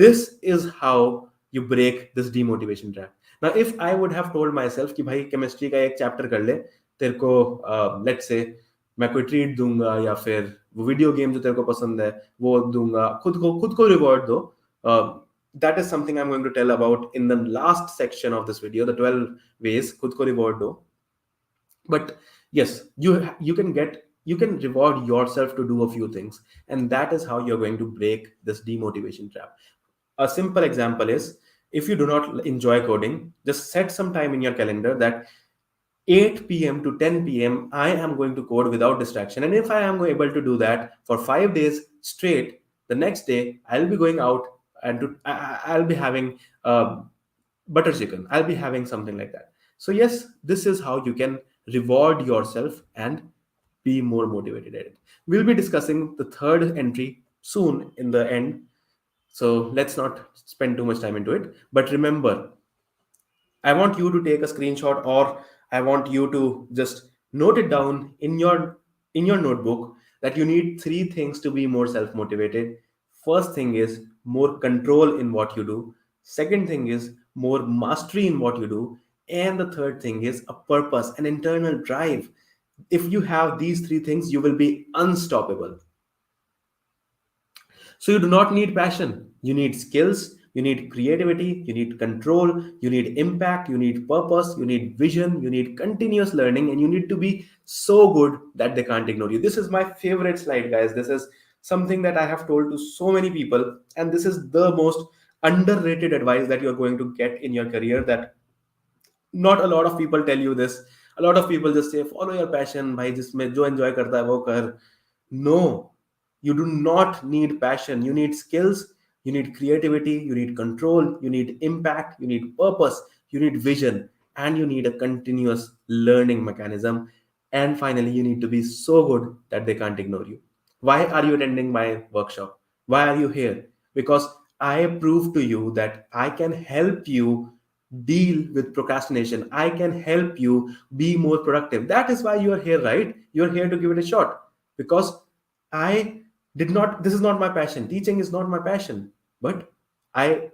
this is how you break this demotivation trap. Now, if I would have told myself कि भाई chemistry का एक chapter कर ले, तेरे को let's say मैं कोई ट्रीट दूंगा, या फिर वो वीडियो गेम जो तेरे को पसंद है वो दूंगा, खुद को रिवॉर्ड दो. That is something I'm going to tell about in the last section of this video, the 12 ways khud ko reward do. But yes, you can reward yourself to do a few things, and that is how you're going to break this demotivation trap. A simple example is, if you do not enjoy coding, just set some time in your calendar that 8 p.m. to 10 p.m., I am going to code without distraction. And if I am able to do that for 5 days straight, the next day I'll be going out and I'll be having butter chicken. I'll be having something like that. So, yes, this is how you can reward yourself and be more motivated at it. We'll be discussing the third entry soon in the end. So, let's not spend too much time into it. But remember, I want you to take a screenshot, or I want you to just note it down in your notebook that you need three things to be more self motivated. First thing is more control in what you do. Second thing is more mastery in what you do. And the third thing is a purpose, an internal drive. If you have these three things, you will be unstoppable. So you do not need passion. You need skills, you need creativity, you need control, you need impact, you need purpose, you need vision, you need continuous learning, and you need to be so good that they can't ignore you. This is my favorite slide, guys. This is something that I have told to so many people, and this is the most underrated advice that you're going to get in your career, that not a lot of people tell you this. A lot of people just say follow your passion, bhai, जिसमें जो enjoy करता है वो कर. No, you do not need passion. You need skills, you need creativity, you need control, you need impact, you need purpose, you need vision, and you need a continuous learning mechanism. And finally, you need to be so good that they can't ignore you. Why are you attending my workshop? Why are you here? Because I prove to you that I can help you deal with procrastination. I can help you be more productive. That is why you are here, right? You're here to give it a shot. Because I did not, this is not my passion. Teaching is not my passion. But I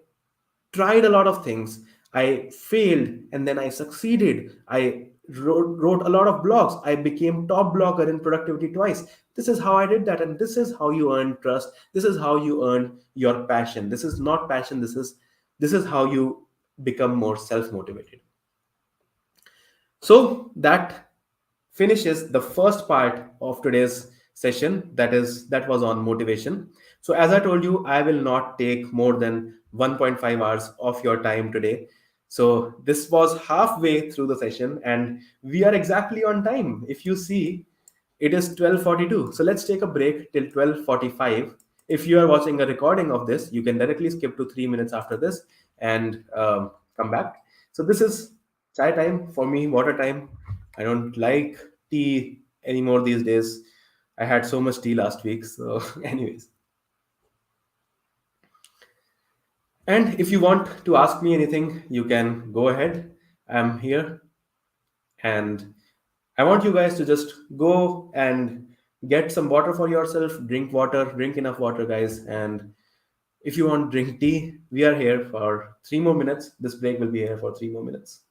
tried a lot of things. I failed and then I succeeded. I wrote a lot of blogs. I became top blogger in productivity twice. This is how I did that. And this is how you earn trust. This is how you earn your passion. This is not passion. This is how you become more self-motivated. So that finishes the first part of today's session, that was on motivation. So as I told you, I will not take more than 1.5 hours of your time today. So this was halfway through the session and we are exactly on time. If you see, it is 12:42. So let's take a break till 12:45. If you are watching a recording of this, you can directly skip to 3 minutes after this and come back. So this is chai time for me, water time. I don't like tea anymore these days. I had so much tea last week. So, anyways. And if you want to ask me anything, you can go ahead. I'm here. And I want you guys to just go and get some water for yourself. Drink water, drink enough water, guys. And if you want drink tea, we are here for 3 more minutes. This break will be here for 3 more minutes.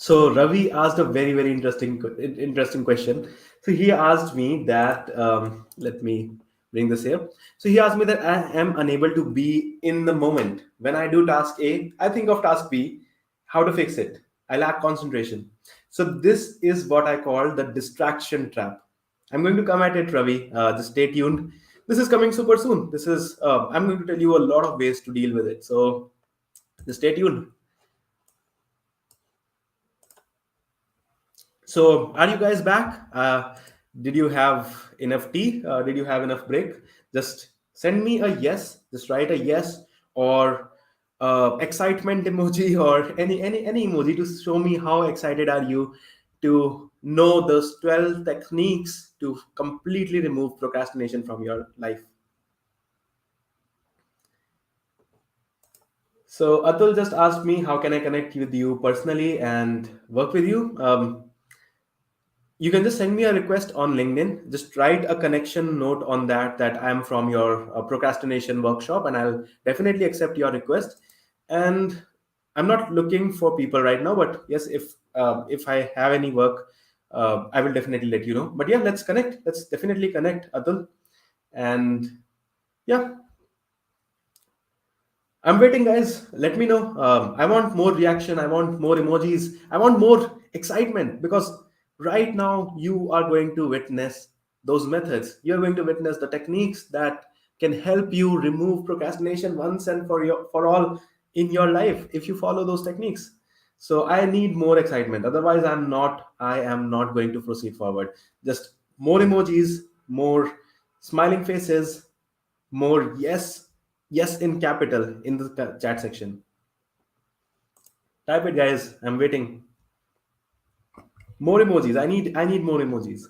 So Ravi asked a very very interesting question. So he asked me that let me bring this here. So he asked me that I am unable to be in the moment when I do task A. I think of task B. How to fix it? I lack concentration. So this is what I call the distraction trap. I'm going to come at it, Ravi. Just stay tuned. This is coming super soon. This is I'm going to tell you a lot of ways to deal with it. So just stay tuned. So, are you guys back? Did you have enough tea? Did you have enough break? Just send me a yes. Just write a yes or excitement emoji or any emoji to show me how excited are you to know those 12 techniques to completely remove procrastination from your life. So Atul just asked me how can I connect with you personally and work with you. You can just send me a request on LinkedIn. Just write a connection note on that I'm from your procrastination workshop, and I'll definitely accept your request. And I'm not looking for people right now, but yes, if I have any work, I will definitely let you know. But yeah, let's connect. Let's definitely connect, Atul. And yeah, I'm waiting, guys. Let me know. I want more reaction. I want more emojis. I want more excitement because right now you are going to witness those methods. You're going to witness the techniques that can help you remove procrastination once and for all in your life if you follow those techniques. So I need more excitement. Otherwise, I am not going to proceed forward. Just more emojis, more smiling faces, more yes in capital in the chat section. Type it, guys. I'm waiting. More emojis. I need more emojis.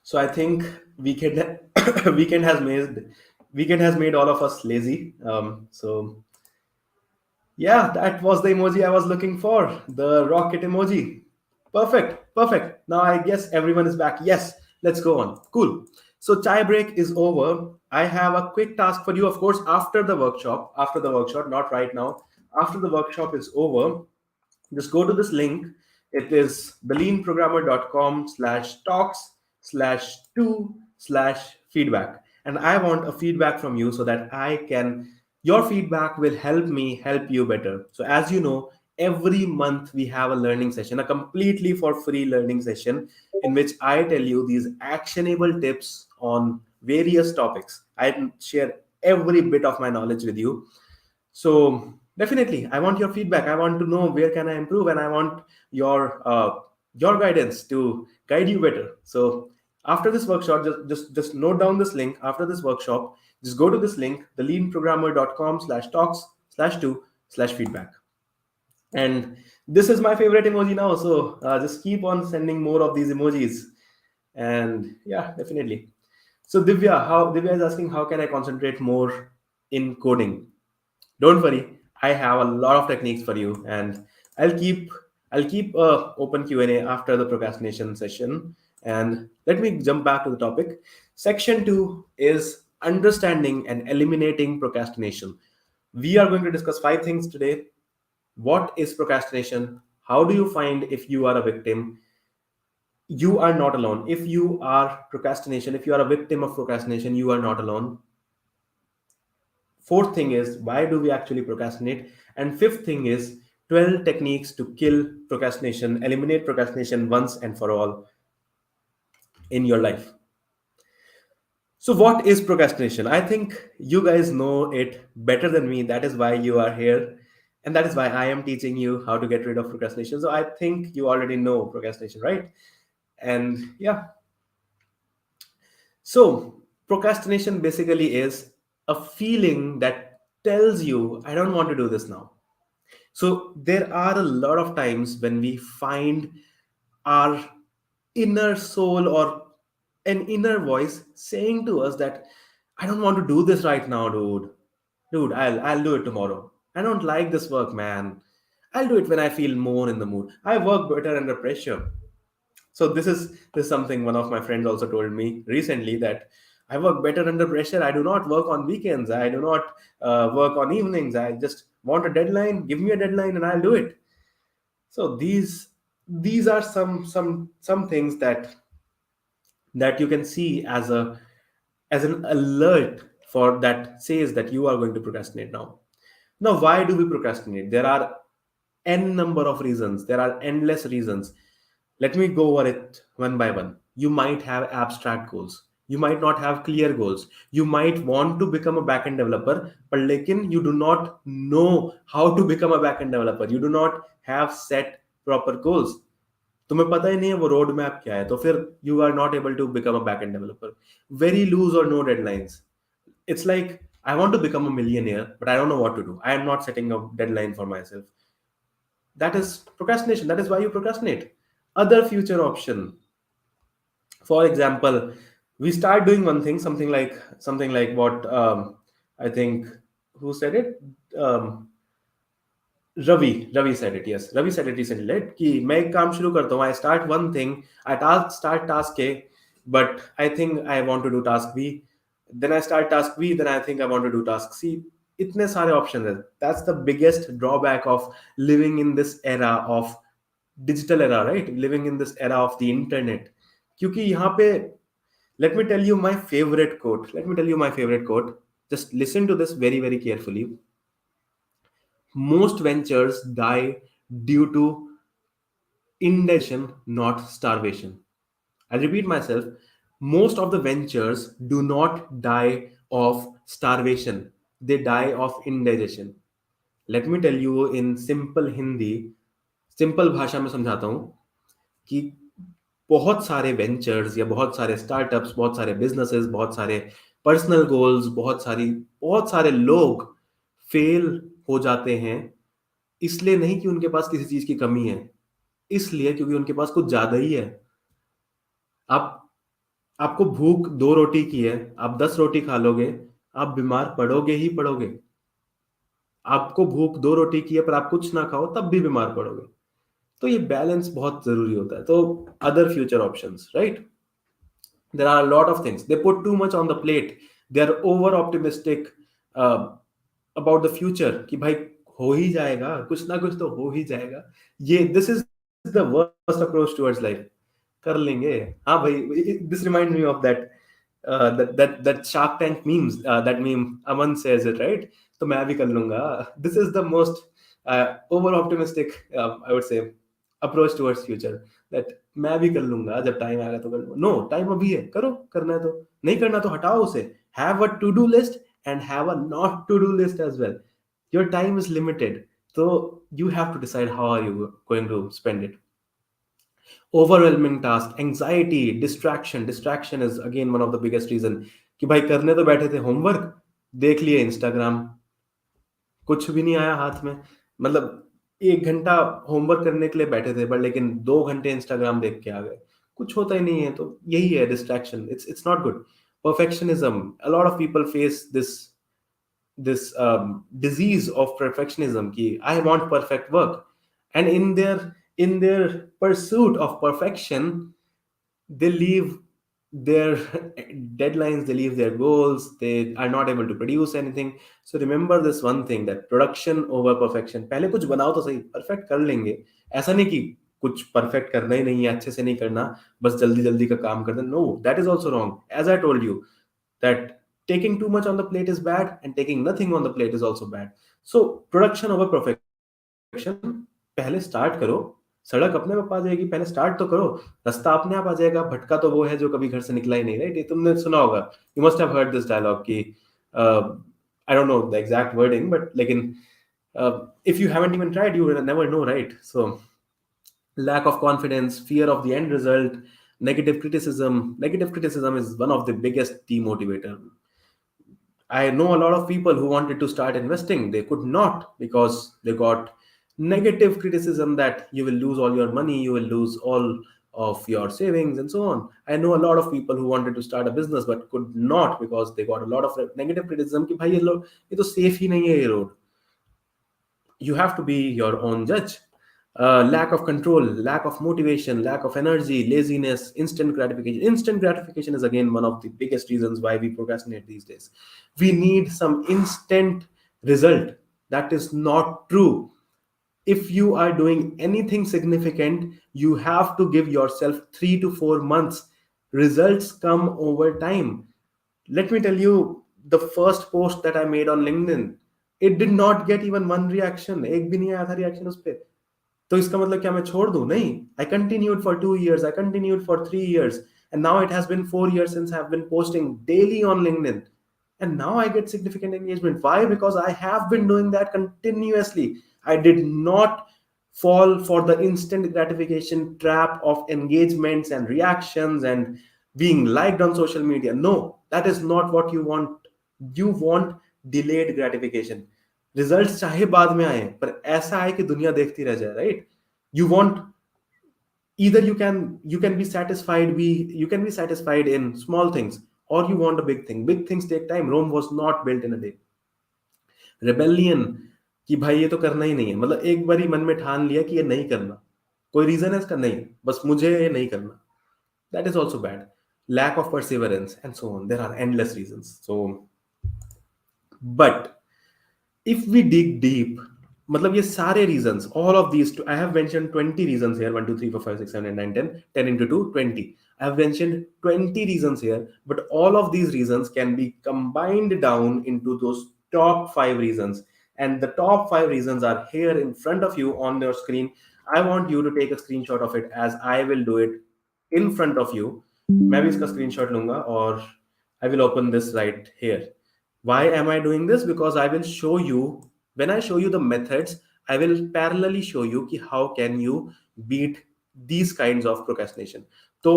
So I think weekend weekend has made all of us lazy. So yeah, that was the emoji I was looking for. The rocket emoji. Perfect. Perfect. Now I guess everyone is back. Yes, let's go on. Cool. So chai break is over. I have a quick task for you, of course, after the workshop. After the workshop, not right now. After the workshop is over, just go to this link. It is beleanprogrammer.com/talks/2/feedback. And I want a feedback from you so that your feedback will help me help you better. So, as you know, every month we have a learning session, a completely for free learning session in which I tell you these actionable tips on various topics. I share every bit of my knowledge with you. So definitely I want your feedback. I want to know where can I improve, and I want your guidance to guide you better. So after this workshop, just note down this link. After this workshop, just go to this link, theleanprogrammer.com/talks/2/feedback. And this is my favorite emoji now, so just keep on sending more of these emojis. And yeah, definitely. So Divya is asking, how can I concentrate more in coding? Don't worry, I have a lot of techniques for you, and i'll keep I'll keep a open Q&A after the procrastination session. And let me jump back to the topic. Section 2 is understanding and eliminating procrastination. We are going to discuss 5 things today. What is procrastination? How do you find if you are a victim? You are not alone. If you are procrastination, if you are a victim of procrastination, you are not alone. Fourth thing is, why do we actually procrastinate? And fifth thing is 12 techniques to kill procrastination, eliminate procrastination once and for all in your life. So what is procrastination? I think you guys know it better than me. That is why you are here, and that is why I am teaching you how to get rid of procrastination. So I think you already know procrastination, right? And yeah, so procrastination basically is a feeling that tells you I don't want to do this now. So there are a lot of times when we find our inner soul or an inner voice saying to us that I don't want to do this right now, dude. Dude, I'll do it tomorrow. I don't like this work, man. I'll do it when I feel more in the mood. I work better under pressure. So this is something one of my friends also told me recently, that I work better under pressure. I do not work on weekends. I do not work on evenings. I just want a deadline. Give me a deadline and I'll do it. So these are some things that you can see as an alert for that says that you are going to procrastinate now. Now, why do we procrastinate? There are n number of reasons. There are endless reasons. Let me go over it one by one. You might have abstract goals. You might not have clear goals. You might want to become a backend developer, but lekin you do not know how to become a backend developer. You do not have set proper goals. तुम्हें पता ही नहीं है वो road map क्या है, तो फिर you are not able to become a back end developer. Very loose or no deadlines. It's like I want to become a millionaire, but I don't know what to do. I am not setting a deadline for myself. That is procrastination. That is why you procrastinate. Other future option, for example, we start doing one thing, something like what I think, who said it? Ravi said it. Yes, Ravi said it recently, right? कि मैं एक काम शुरू करता हूँ. I start one thing. Start task A, but I think I want to do task B. Then I start task B. Then I think I want to do task C. इतने सारे options हैं. That's the biggest drawback of living in this era of digital era, right? Living in this era of the internet. क्योंकि यहाँ पे, let me tell you my favorite quote. Let me tell you my favorite quote. Just listen to this very, very carefully. Most ventures die due to indigestion, not starvation. I'll repeat myself. Most of the ventures do not die of starvation, they die of indigestion. Let me tell you in simple Hindi, simple भाषा में समझाता हूं कि बहुत सारे ventures या बहुत सारे स्टार्टअप्स, बहुत सारे बिजनेसेस, बहुत सारे पर्सनल गोल्स, बहुत सारे लोग फेल हो जाते हैं इसलिए नहीं कि उनके पास किसी चीज की कमी है, इसलिए क्योंकि उनके पास कुछ ज्यादा ही है. आप आपको भूख 2 रोटी की है, आप 10 रोटी खा लोगे, आप बीमार पड़ोगे ही पड़ोगे. आपको भूख 2 रोटी की है पर आप कुछ ना खाओ तब भी बीमार पड़ोगे. तो ये बैलेंस बहुत जरूरी होता है. तो other future options, right? there are a lot of things. They put too much on the plate. They are over optimistic about the future कि भाई हो ही जाएगा, कुछ ना कुछ तो हो ही जाएगा. ये this is the worst approach towards life. कर लेंगे. हाँ भाई, this reminds me of that Shark Tank memes, that meme Aman says it, right? तो मैं भी कर लूंगा. This is the most over optimistic, I would say, approach towards future. That मैं भी कर लूंगा, जब टाइम आएगा तो कर लूंगा. नो, टाइम अभी है, करो. करना है तो, नहीं करना तो हटाओ उसे. Have a to do list and have a not to do list as well. Your time is limited, so you have to decide how are you going to spend it. Overwhelming task, anxiety, distraction is again one of the biggest reason कि भाई करने तो बैठे थे homework, देख लिए Instagram, कुछ भी नहीं आया हाथ में. मतलब 1 घंटा होमवर्क करने के लिए बैठे थे, बट लेकिन 2 घंटे इंस्टाग्राम देख के आ गए. कुछ होता ही नहीं है. तो यही है distraction. It's not good. Perfectionism, a lot of people face this disease of perfectionism ki I want perfect work, and in their pursuit of perfection they leave their deadlines, they leave their goals, they are not able to produce anything. So remember this one thing, that production over perfection. पहले कुछ बनाओ तो सही, perfect कर लेंगे. ऐसा नहीं कि कुछ परफेक्ट करना ही नहीं है, अच्छे से नहीं करना, बस जल्दी जल्दी का काम कर देना. No, that is also wrong. As I told you that taking too much on the plate is bad and taking nothing on the plate is also bad. So production over perfection. पहले start करो. सड़क अपने आप आ जाएगी, पहले start तो करो. रास्ता अपने आप आ जाएगा. भटका तो वो है जो कभी घर से निकला ही नहीं, राइट? ये तुमने सुना होगा. You must have heard this dialogue कि I don't know the exact wording, but लेकिन if you haven't even tried you will never know, right? So lack of confidence, fear of the end result, negative criticism is one of the biggest demotivator. I know a lot of people who wanted to start investing, they could not because they got negative criticism that you will lose all your money, you will lose all of your savings, and so on. I know a lot of people who wanted to start a business but could not because they got a lot of negative criticism कि भाई ये तो safe ही नहीं है ये road. You have to be your own judge. Lack of control, lack of motivation, lack of energy, laziness, instant gratification. Instant gratification is again one of the biggest reasons why we procrastinate these days. We need some instant result. That is not true. If you are doing anything significant, you have to give yourself 3 to 4 months. Results come over time. Let me tell you, the first post that I made on LinkedIn, it did not get even one reaction. एक भी नहीं आया था reaction उस पे. तो इसका मतलब क्या मैं छोड़ दूं? नहीं. I continued for 2 years. I continued for 3 years. And now it has been 4 years since I've been posting daily on LinkedIn. And now I get significant engagement. Why? Because I have been doing that continuously. I did not fall for the instant gratification trap of engagements and reactions and being liked on social media. No, that is not what you want. You want delayed gratification. Results चाहे बाद में आए पर ऐसा आए कि दुनिया देखती रह जाए, right? You want, either you can be satisfied, you can be satisfied in small things, or you want a big thing. Big things take time. Rome was not built in a day. Rebellion, कि भाई ये तो करना ही नहीं है, मतलब एक बारी मन में ठान लिया कि ये नहीं करना, कोई रीजन है इसका? नहीं, बस मुझे ये नहीं करना. That is also bad. Lack of perseverance and so on. There are endless reasons. So, but if we dig deep, मतलब ये सारे reasons, all of these, I have mentioned 20 reasons here. 1 2 3 4 5 6 7 8 9 10, 10 into 2 20. I have mentioned 20 reasons here, but all of these reasons can be combined down into those top 5 reasons. And the top 5 reasons are here in front of you on your screen. I want you to take a screenshot of it as I will do it in front of you. मैं भी इसका screenshot लूंगा और I will open this right here. Why am I doing this? Because I will show you, when I show you the methods, I will parallelly show you कि how can you beat these kinds of procrastination. तो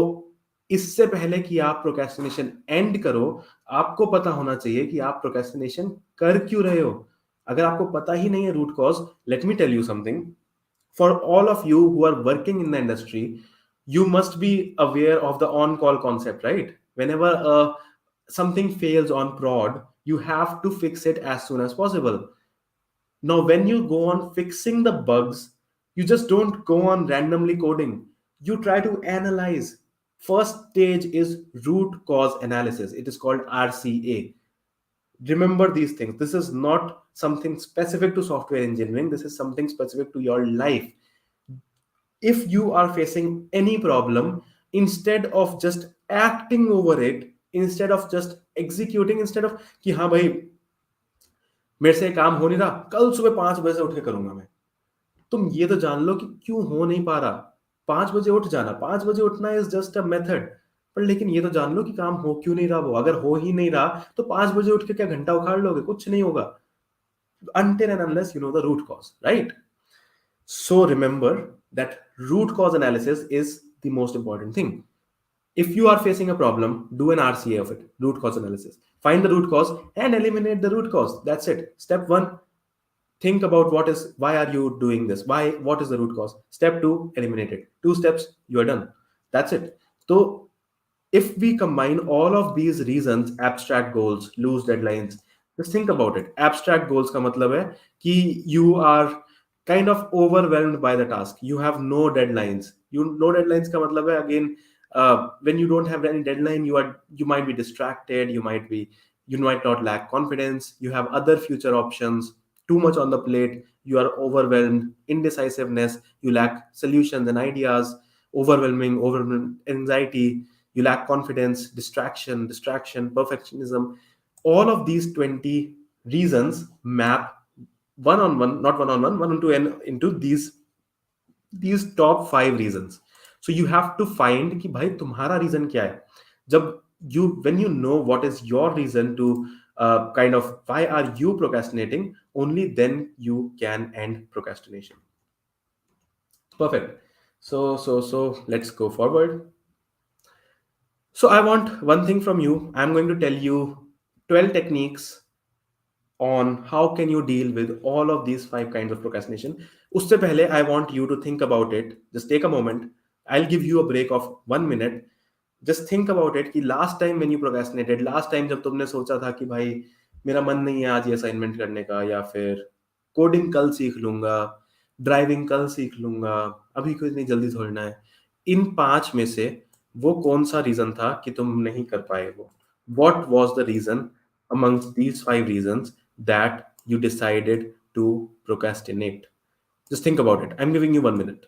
इससे पहले कि आप procrastination end करो, आपको पता होना चाहिए कि आप procrastination कर क्यों रहे हो. अगर आपको पता ही नहीं है root cause, let me tell you something. For all of you who are working in the industry, you must be aware of the on-call concept, right? Whenever something fails on prod, you have to fix it as soon as possible. Now, when you go on fixing the bugs, you just don't go on randomly coding. You try to analyze. First stage is root cause analysis. It is called RCA. Remember these things. This is not something specific to software engineering. This is something specific to your life. If you are facing any problem, instead of just acting over it, instead of just executing, instead of कि हाँ भाई मेरे से काम हो नहीं रहा, कल सुबह 5 बजे से उठ के करूंगा मैं, तुम ये तो जान लो कि क्यों हो नहीं पा रहा. 5 बजे उठ जाना, 5 बजे उठना इज जस्ट अ मेथड, पर लेकिन ये तो जान लो कि काम हो क्यों नहीं रहा. वो अगर हो ही नहीं रहा तो 5 बजे उठ के क्या घंटा उखाड़ लोगे? कुछ नहीं होगा. Until and unless you know the root cause, right? So remember that root cause analysis is the most important thing. If you are facing a problem, do an RCA of it, root cause analysis. Find the root cause and eliminate the root cause. That's it. Step 1, think about why are you doing this? What is the root cause? Step 2, eliminate it. 2 steps, you are done. That's it. So if we combine all of these reasons, abstract goals, loose deadlines, just think about it. Abstract goals का मतलब है कि you are kind of overwhelmed by the task. You have no deadlines. No deadlines का मतलब है again, when you don't have any deadline, you might be distracted. You might not lack confidence. You have other future options. Too much on the plate. You are overwhelmed. Indecisiveness. You lack solutions and ideas. Overwhelming anxiety. You lack confidence, distraction, perfectionism. All of these 20 reasons map one on one, not one on one, one into n into these top 5 reasons. So you have to find कि भाई तुम्हारा reason क्या है. जब when you know what is your reason to kind of why are you procrastinating, only then you can end procrastination. Perfect. So let's go forward. So I want one thing from you. I'm going to tell you 12 techniques on how can you deal with all of these 5 kinds of procrastination. उससे पहले I want you to think about it. Just take a moment. I'll give you a break of 1 minute. Just think about it कि last time when you procrastinated, last time जब तुमने सोचा था कि भाई मेरा मन नहीं है आज ये असाइनमेंट करने का, या फिर कोडिंग कल सीख लूंगा, ड्राइविंग कल सीख लूंगा, अभी कोई नहीं, जल्दी थोड़ना है। इन पांच में से वो कौन सा रीजन था कि तुम नहीं कर पाए वो? What was the reason amongst these five reasons that you decided to procrastinate? Just think about it. I'm giving you 1 minute.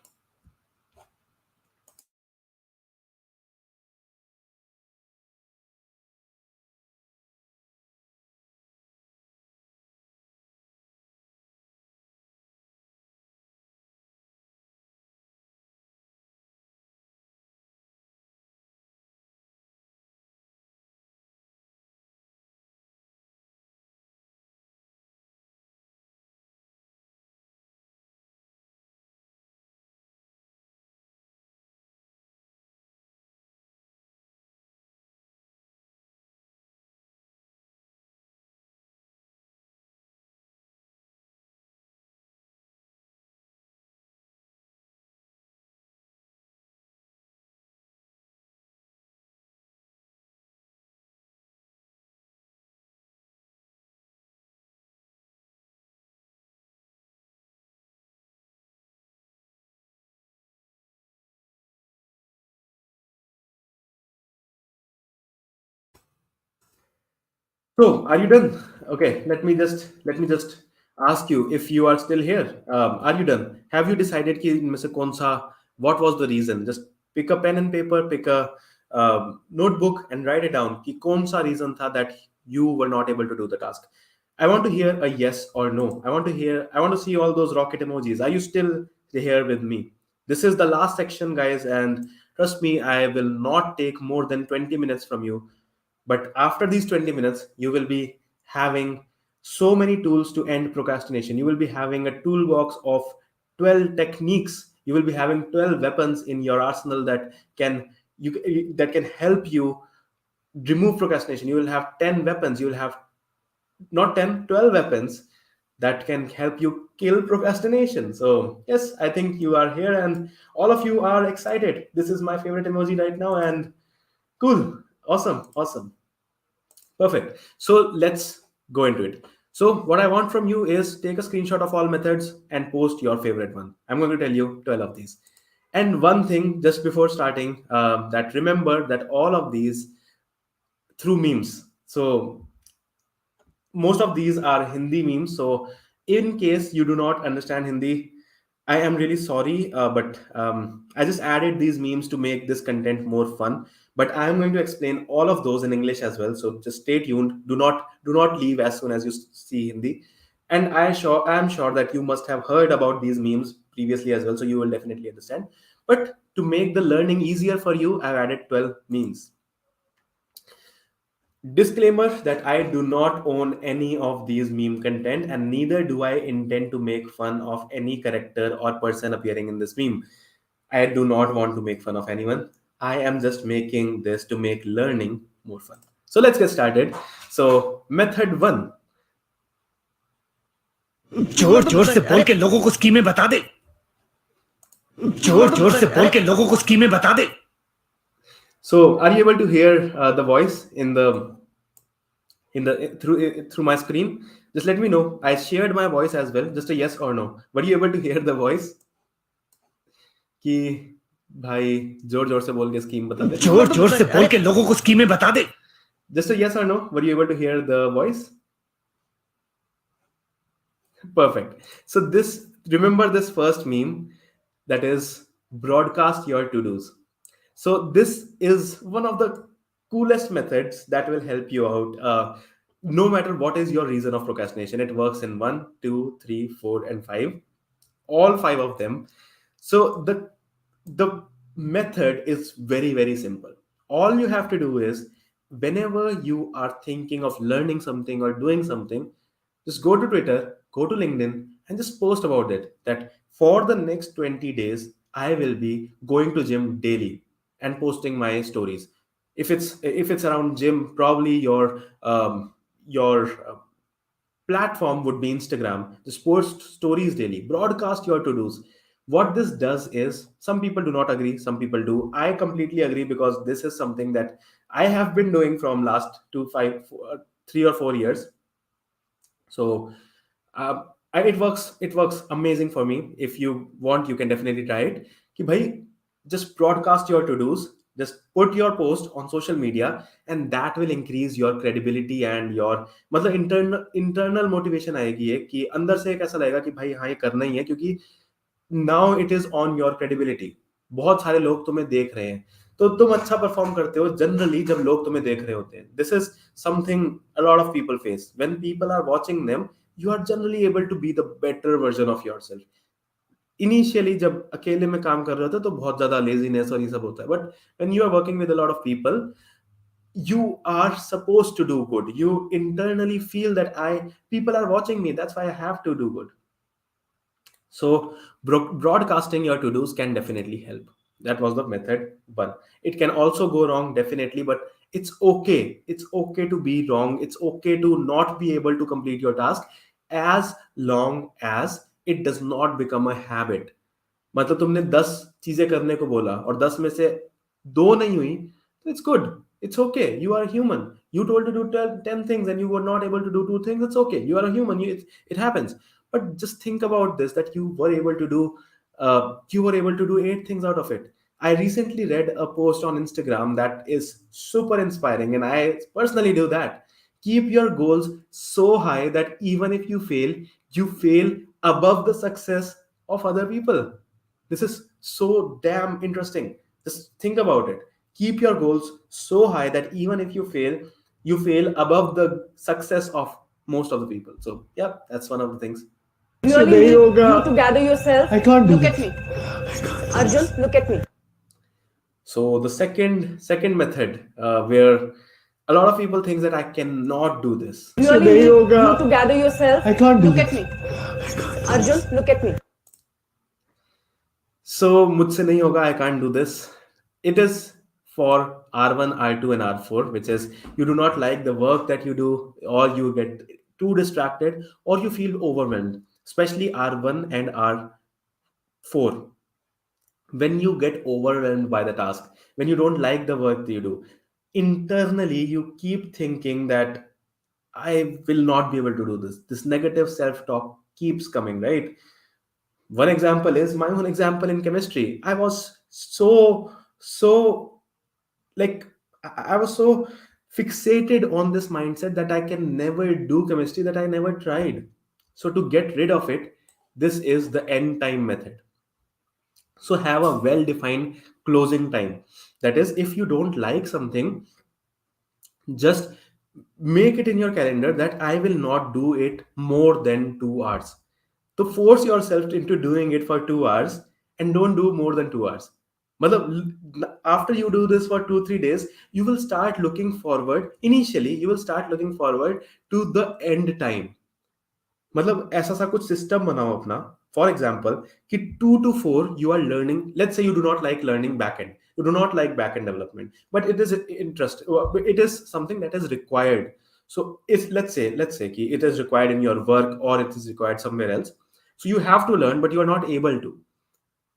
So, are you done? Okay, let me just ask you if you are still here. Are you done? Have you decided कि इनमें से कौन सा? What was the reason? Just pick a pen and paper, pick a notebook, and write it down. कि कौन सा reason था that you were not able to do the task? I want to hear a yes or no. I want to hear. I want to see all those rocket emojis. Are you still here with me? This is the last section, guys, and trust me, I will not take more than 20 minutes from you. But after these 20 minutes, you will be having so many tools to end procrastination. You will be having a toolbox of 12 techniques. You will be having 12 weapons in your arsenal that can help you remove procrastination. You will have 10 weapons. You will have not 10, 12 weapons that can help you kill procrastination. So, yes, I think you are here and all of you are excited. This is my favorite emoji right now, and cool. Awesome. Awesome. Perfect. So let's go into it. So what I want from you is take a screenshot of all methods and post your favorite one. I'm going to tell you 12 of these. And one thing just before starting, that remember that all of these through memes. So most of these are Hindi memes. So, in case you do not understand Hindi, I am really sorry, but I just added these memes to make this content more fun. But I am going to explain all of those in English as well. So just stay tuned. Do not leave as soon as you see Hindi. And I am sure that you must have heard about these memes previously as well. So you will definitely understand. But to make the learning easier for you, I've added 12 memes. Disclaimer that I do not own any of these meme content and neither do I intend to make fun of any character or person appearing in this meme. I do not want to make fun of anyone. I am just making this to make learning more fun. So let's get started. So, method one. जोर जोर से बोल के लोगों को स्कीमें बता दे जोर जोर से बोल के लोगों को स्कीमें बता दे So, are you able to hear the voice in the through my screen? Just let me know. I shared my voice as well. Just a yes or no. Were you able to hear the voice? कि भाई जोर जोर से बोल के scheme बता दे. जोर जोर से बोल के लोगों को स्कीमें बता दे Just a yes or no. Were you able to hear the voice? Perfect. So this remember this first meme, that is broadcast your to-dos. So this is one of the coolest methods that will help you out. No matter what is your reason of procrastination, it works in one, two, three, four, and five. All five of them. So the method is very very simple. All you have to do is whenever you are thinking of learning something or doing something, just go to Twitter, go to LinkedIn, and just post about it. That for the next 20 days, I will be going to gym daily and posting my stories. If it's around gym, probably your platform would be Instagram. Just post stories daily, broadcast your to dos. What this does is, some people do not agree, some people do. I completely agree because this is something that I have been doing from last 3 or 4 years. So It works amazing for me. If you want, you can definitely try it. Ki bhai, just broadcast your to-dos, just put your post on social media, and that will increase your credibility and your मतलब internal motivation आएगी है कि अंदर से एक ऐसा लगेगा कि भाई हाँ ये करना ही है, क्योंकि now it is on your credibility. बहुत सारे लोग तुम्हें देख रहे हैं, तो तुम अच्छा परफॉर्म करते हो जनरली जब लोग तुम्हें देख रहे होते हैं. This is something a lot of people face. When people are watching them, you are generally able to be the better version of yourself. Initially जब अकेले में काम कर रहे होते हो तो बहुत ज्यादा लेजीनेस और ये सब होता है, but when you are working with a lot of people, you are supposed to do good. You internally feel that I people are watching me, that's why I have to do good. So broadcasting your to-dos can definitely help. That was the method one. It can also go wrong, definitely, but it's okay. It's okay to be wrong. It's okay to not be able to complete your task, as long as it does not become a habit. मतलब तुमने 10 चीजें करने को बोला और 10 में से 2 नहीं हुई, तो it's good. It's okay. You are human. You told to do 10 things and you were not able to do 2 things. It's okay. You are a human. It happens. But just think about this, that you were able to do 8 things out of it. I recently read a post on Instagram that is super inspiring, and I personally do that. Keep your goals so high that even if you fail above the success of other people. This is so damn interesting. Just think about it. Keep your goals so high that even if you fail above the success of most of the people. So yeah, that's one of the things. really need you to gather yourself. I can't look at me. Arjun, look at me. So the second method, where a lot of people think that I cannot do this. Really need you to gather yourself. I can't look at me. Arjun, look at me. So मुझसे नहीं होगा, I can't do this. It is for R1, R2, and R4, which is you do not like the work that you do, or you get too distracted, or you feel overwhelmed, especially R1 and R4. When you get overwhelmed by the task, when you don't like the work that you do, internally you keep thinking that I will not be able to do this. This negative self-talk keeps coming, right? One example is my own example in chemistry. I was so like I was so fixated on this mindset that I can never do chemistry, that I never tried. So to get rid of it, this is the end time method. So have a well defined closing time. That is, if you don't like something, just make it in your calendar that I will not do it more than 2 hours. To force yourself into doing it for 2 hours, and don't do more than 2 hours. After you do this for 2 3 days, you will start looking forward. Initially, you will start looking forward to the end time. मतलब ऐसा सा कुछ system बनाओ अपना. For example कि 2 to 4 you are learning. Let's say you do not like learning backend, you do not like backend development, but it is interest, it is something that is required. So if let's say कि it is required in your work, or it is required somewhere else, so you have to learn, but you are not able to.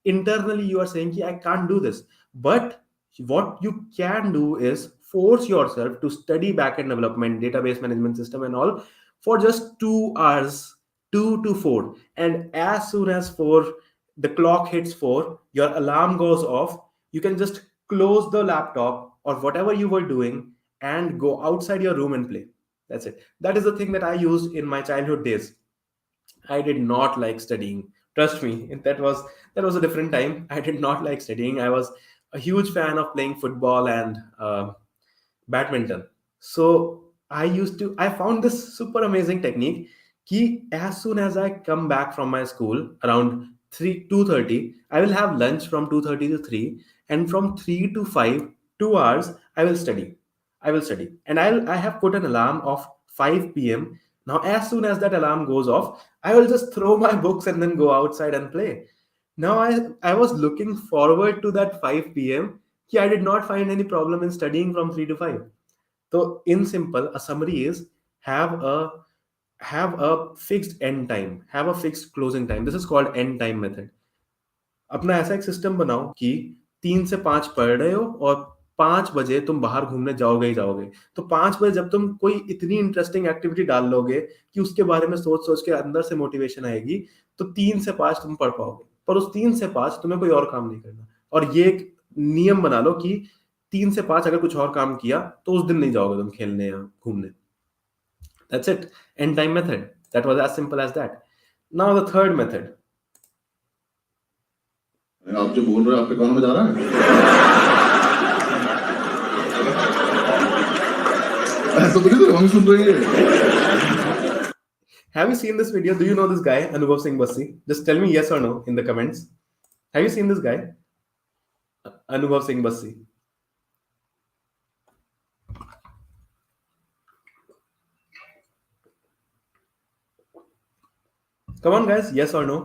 Internally you are saying I can't do this, but what you can do is force yourself to study backend development, database management system and all, for just 2 hours, 2 to 4. And as soon as 4, the clock hits 4, your alarm goes off, you can just close the laptop or whatever you were doing and go outside your room and play. That's it. That is the thing that I used in my childhood days. I did not like studying. Trust me, that was a different time. I did not like studying. I was a huge fan of playing football and badminton. So I found this super amazing technique. Ki as soon as I come back from my school around 2:30, I will have lunch from 2:30 to 3, and from 3 to 5, 2 hours, I will study. And I have put an alarm of 5 p.m. Now, as soon as that alarm goes off, I will just throw my books and then go outside and play. Now, I was looking forward to that 5 p.m. I did not find any problem in studying from 3 to 5. So, in simple, a summary is have a have a fixed end time, have a fixed closing time. This is called end time method. अपना ऐसा एक system बनाओ कि 3 से 5 पढ़ रहे हो और 5 बजे तुम बाहर घूमने जाओगे ही जाओगे। तो 5 बजे जब तुम कोई इतनी इंटरेस्टिंग एक्टिविटी डाल लोगे कि उसके बारे में सोच सोच के अंदर से मोटिवेशन आएगी, तो 3 से 5 तुम पढ़ पाओगे। पर उस 3 से 5 तुम्हें कोई और काम नहीं करना। और ये एक नियम बना लो कि 3 से 5 अगर कुछ और काम किया तो उस दिन नहीं जाओगे तुम खेलने या घूमने। That's it. And time method, that was as simple as that. Now the third method. आप जो बोल रहे हो आपके कानों में जा रहा है? ऐसा तो नहीं तो हम सुन रही है। Have you seen this video? Do you know this guy, Anubhav Singh Bassi? Just tell me yes or no in the comments. Have you seen this guy, Anubhav Singh Bassi? Come on, guys, yes or no?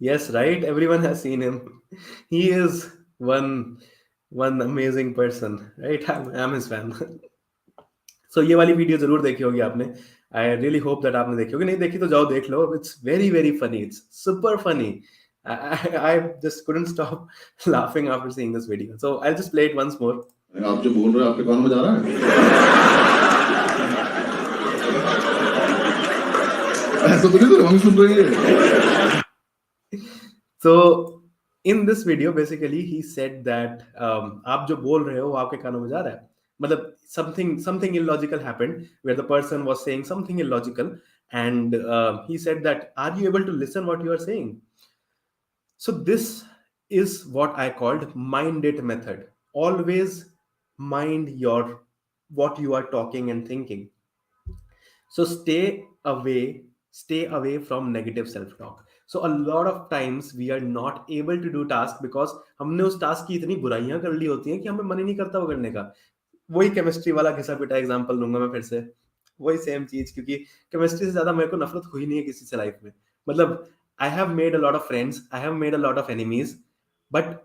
Yes, right? Everyone has seen him. He is one amazing person, right? I'm his fan. So ये वाली video जरूर देखी होगी आपने। I really hope that आपने देखी होगी। नहीं देखी तो जाओ देख लो। It's very very funny, it's super funny. I just couldn't stop laughing after seeing this video. So I'll just play it once more. आप जो बोल रहे हो आपके कानों में जा रहा है? ऐसा तो नहीं तो हम सुन रही है। So in this video basically he said that आप जो बोल रहे हो वो आपके कानों में जा रहा है। मतलब something illogical happened where the person was saying something illogical, and he said that are you able to listen what you are saying? So this is what I called mind it method. Always mind your what you are talking and thinking. So stay away from negative self talk. So a lot of times we are not able to do task because हमने उस task की इतनी बुराइयां कर ली होती हैं कि हमें मन ही नहीं करता वो करने का। वही केमिस्ट्री वाला घिसा पिटा एग्जांपल दूंगा मैं फिर से। वही सेम चीज, क्योंकि केमिस्ट्री से ज्यादा मेरे को नफरत हुई नहीं है किसी से लाइफ में। मतलब I have made a lot of friends, I have made a lot of enemies, but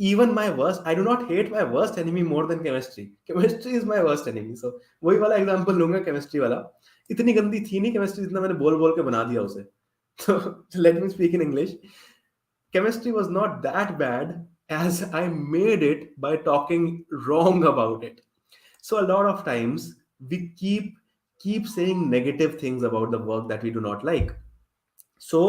even my worst, I do not hate my worst enemy more than chemistry. Chemistry is my worst enemy. So वही वाला example लूंगा chemistry वाला। इतनी गंदी थी नहीं chemistry जितना मैंने बोल बोल के बना दिया उसे। तो let me speak in English. Chemistry was not that bad as I made it by talking wrong about it. So a lot of times we keep saying negative things about the work that we do not like. So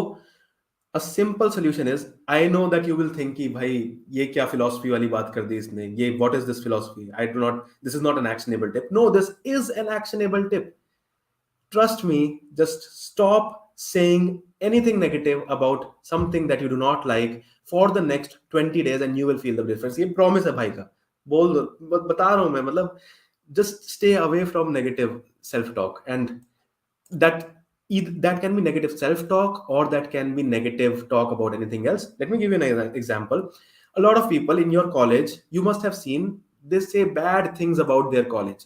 a simple solution is, I know that you will think कि भाई ये क्या philosophy वाली बात कर दी इसने, ये what is this philosophy? I do not, this is not an actionable tip. No, this is an actionable tip. Trust me, just stop saying anything negative about something that you do not like for the next 20 days and you will feel the difference. ये promise है भाई का। बोल दो, बता रहा हूं मैं। मतलब just stay away from negative self talk, and that that can be negative self talk or that can be negative talk about anything else. Let me give you an example. A lot of people in your college, you must have seen, they say bad things about their college.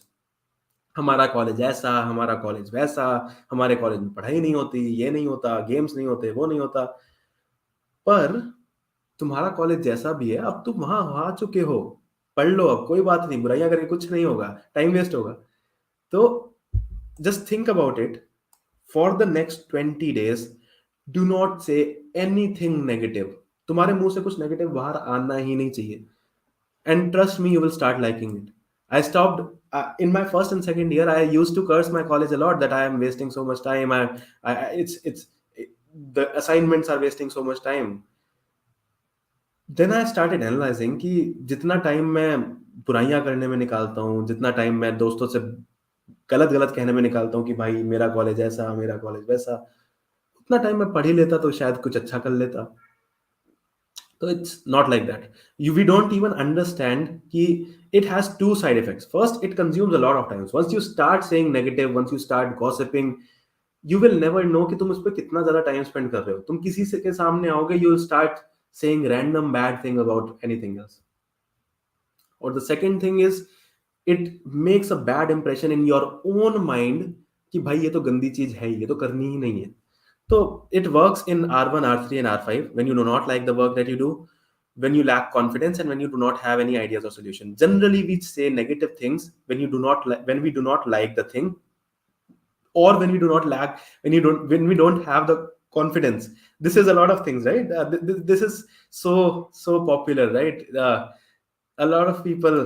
हमारा college ऐसा, हमारा college वैसा, हमारे college में पढ़ाई नहीं होती, ये नहीं होता, गेम्स नहीं होते, वो नहीं होता। पर तुम्हारा कॉलेज जैसा भी है, अब तुम वहां आ चुके हो, पढ़ लो, अब कोई बात नहीं, बुराइयां करके कुछ नहीं होगा, टाइम वेस्ट होगा। तो just think about it for the next 20 days। Do not say anything negative. तुम्हारे मुंह से कुछ नेगेटिव बाहर आना ही नहीं चाहिए। And trust me, you will start liking it. I stopped in my first and second year. I used to curse my college a lot that I am wasting so much time. The assignments are wasting so much time. Then I started analyzing कि जितना time मैं बुराइयां करने में निकालता हूँ, जितना time मैं दोस्तों से गलत गलत कहने में निकालता हूँ कि भाई मेरा कॉलेज ऐसा, मेरा कॉलेज वैसा, उतना टाइम मैं पढ़ ही लेता तो शायद कुछ अच्छा कर लेता। So it's not like that. We don't even understand that it has two side effects. First, it consumes a lot of time. Once you start saying negative, once you start gossiping, you will never know कि तुम उस पर कितना ज्यादा time spend कर रहे हो। तुम किसी से के सामने आओगे, you will start saying random bad thing about anything else. Or the second thing is, it makes a bad impression in your own mind कि भाई ये तो गंदी चीज है, ये तो करनी ही नहीं है। So it works in R1, R3, and R5 when you do not like the work that you do, when you lack confidence, and when you do not have any ideas or solution. Generally, we say negative things when when we do not like the thing, or when we do not lack, when we don't have the confidence. This is a lot of things, right? This is so popular, right? a lot of people,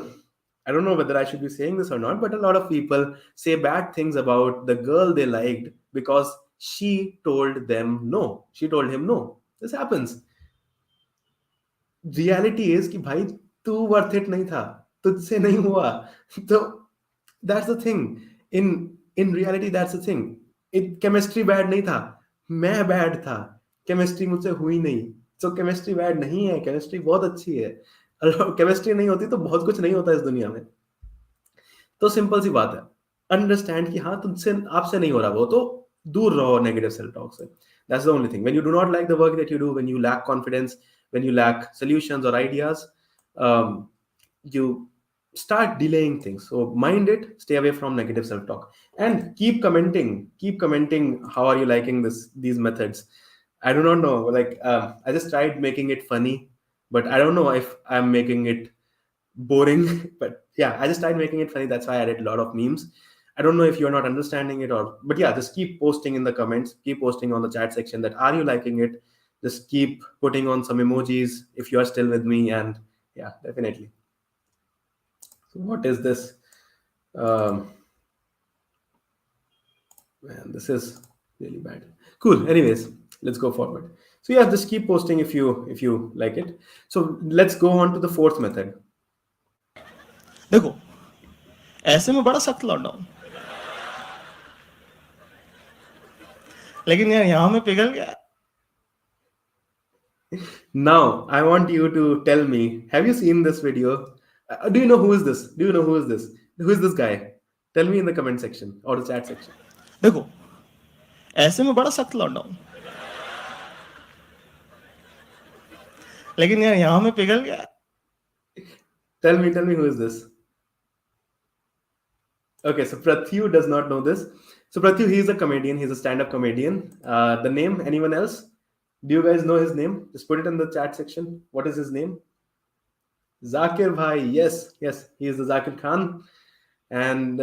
I don't know whether I should be saying this or not, but a lot of people say bad things about the girl they liked because she told them no, she told him no. This happens. Reality is कि भाई तू worth it नहीं था, तुझसे नहीं हुआ। तो that's the thing, in in reality that's the thing. इत केमिस्ट्री बैड नहीं था, मैं बैड था, केमिस्ट्री मुझसे हुई नहीं। सो केमिस्ट्री बैड नहीं है, केमिस्ट्री बहुत अच्छी है। केमिस्ट्री नहीं होती तो बहुत कुछ नहीं होता इस दुनिया में। तो सिंपल सी बात है, अंडरस्टैंड कि हाँ तुझसे आपसे नहीं हो रहा, वो तो दूर रहो नेगेटिव सेल्फ टॉक से। That's the only thing. When you do not like the work that you do, when you lack confidence, when you lack solutions और ideas, you start delaying things. So mind it, stay away from negative self talk, and keep commenting how are you liking these methods. I do not know, like I just tried making it funny, but I don't know if I'm making it boring. But yeah, I just tried making it funny, that's why I added a lot of memes. I don't know if you're not understanding it, or but yeah, just keep posting in the comments, keep posting on the chat section that are you liking it. Just keep putting on some emojis if you are still with me. And yeah, definitely. So what is this? um Man, this is really bad. Cool, anyways, let's go forward. So yeah, just keep posting if you like it. So let's go on to the fourth method. देखो, ऐसे में बड़ा सख्त लौट हूं, लेकिन यार यहाँ में पिघल गया। Now, I want you to tell me, have you seen this video? Do you know who is this? Do you know who is this? Who is this guy? Tell me in the comment section or the chat section. देखो, ऐसे में बड़ा सख्त लौट हूं, लेकिन यार यहाँ में पिघल गया। Tell me who is this? Okay, so Prathu does not know this. So Prathu, he is a comedian. He's a stand-up comedian. The name, anyone else? Do you guys know his name? Just put it in the chat section. What is his name? Zakir Bhai. Yes, he is the Zakir Khan, and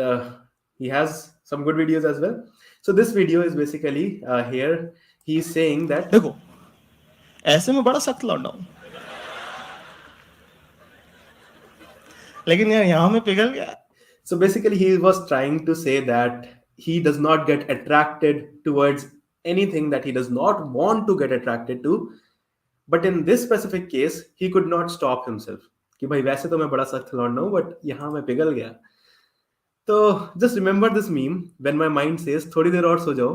he has some good videos as well. So this video is basically here. He's saying that. देखो, ऐसे में बड़ा सख्त लौट हूं, लेकिन यार यहाँ में पिघल गया। So basically, he was trying to say that he does not get attracted towards anything that he does not want to get attracted to. But in this specific case, he could not stop himself. कि भाई वैसे तो मैं बड़ा सख्त लौंडा हूँ, but यहाँ मैं पिघल गया। तो just remember this meme when my mind says थोड़ी देर और सो जाओ।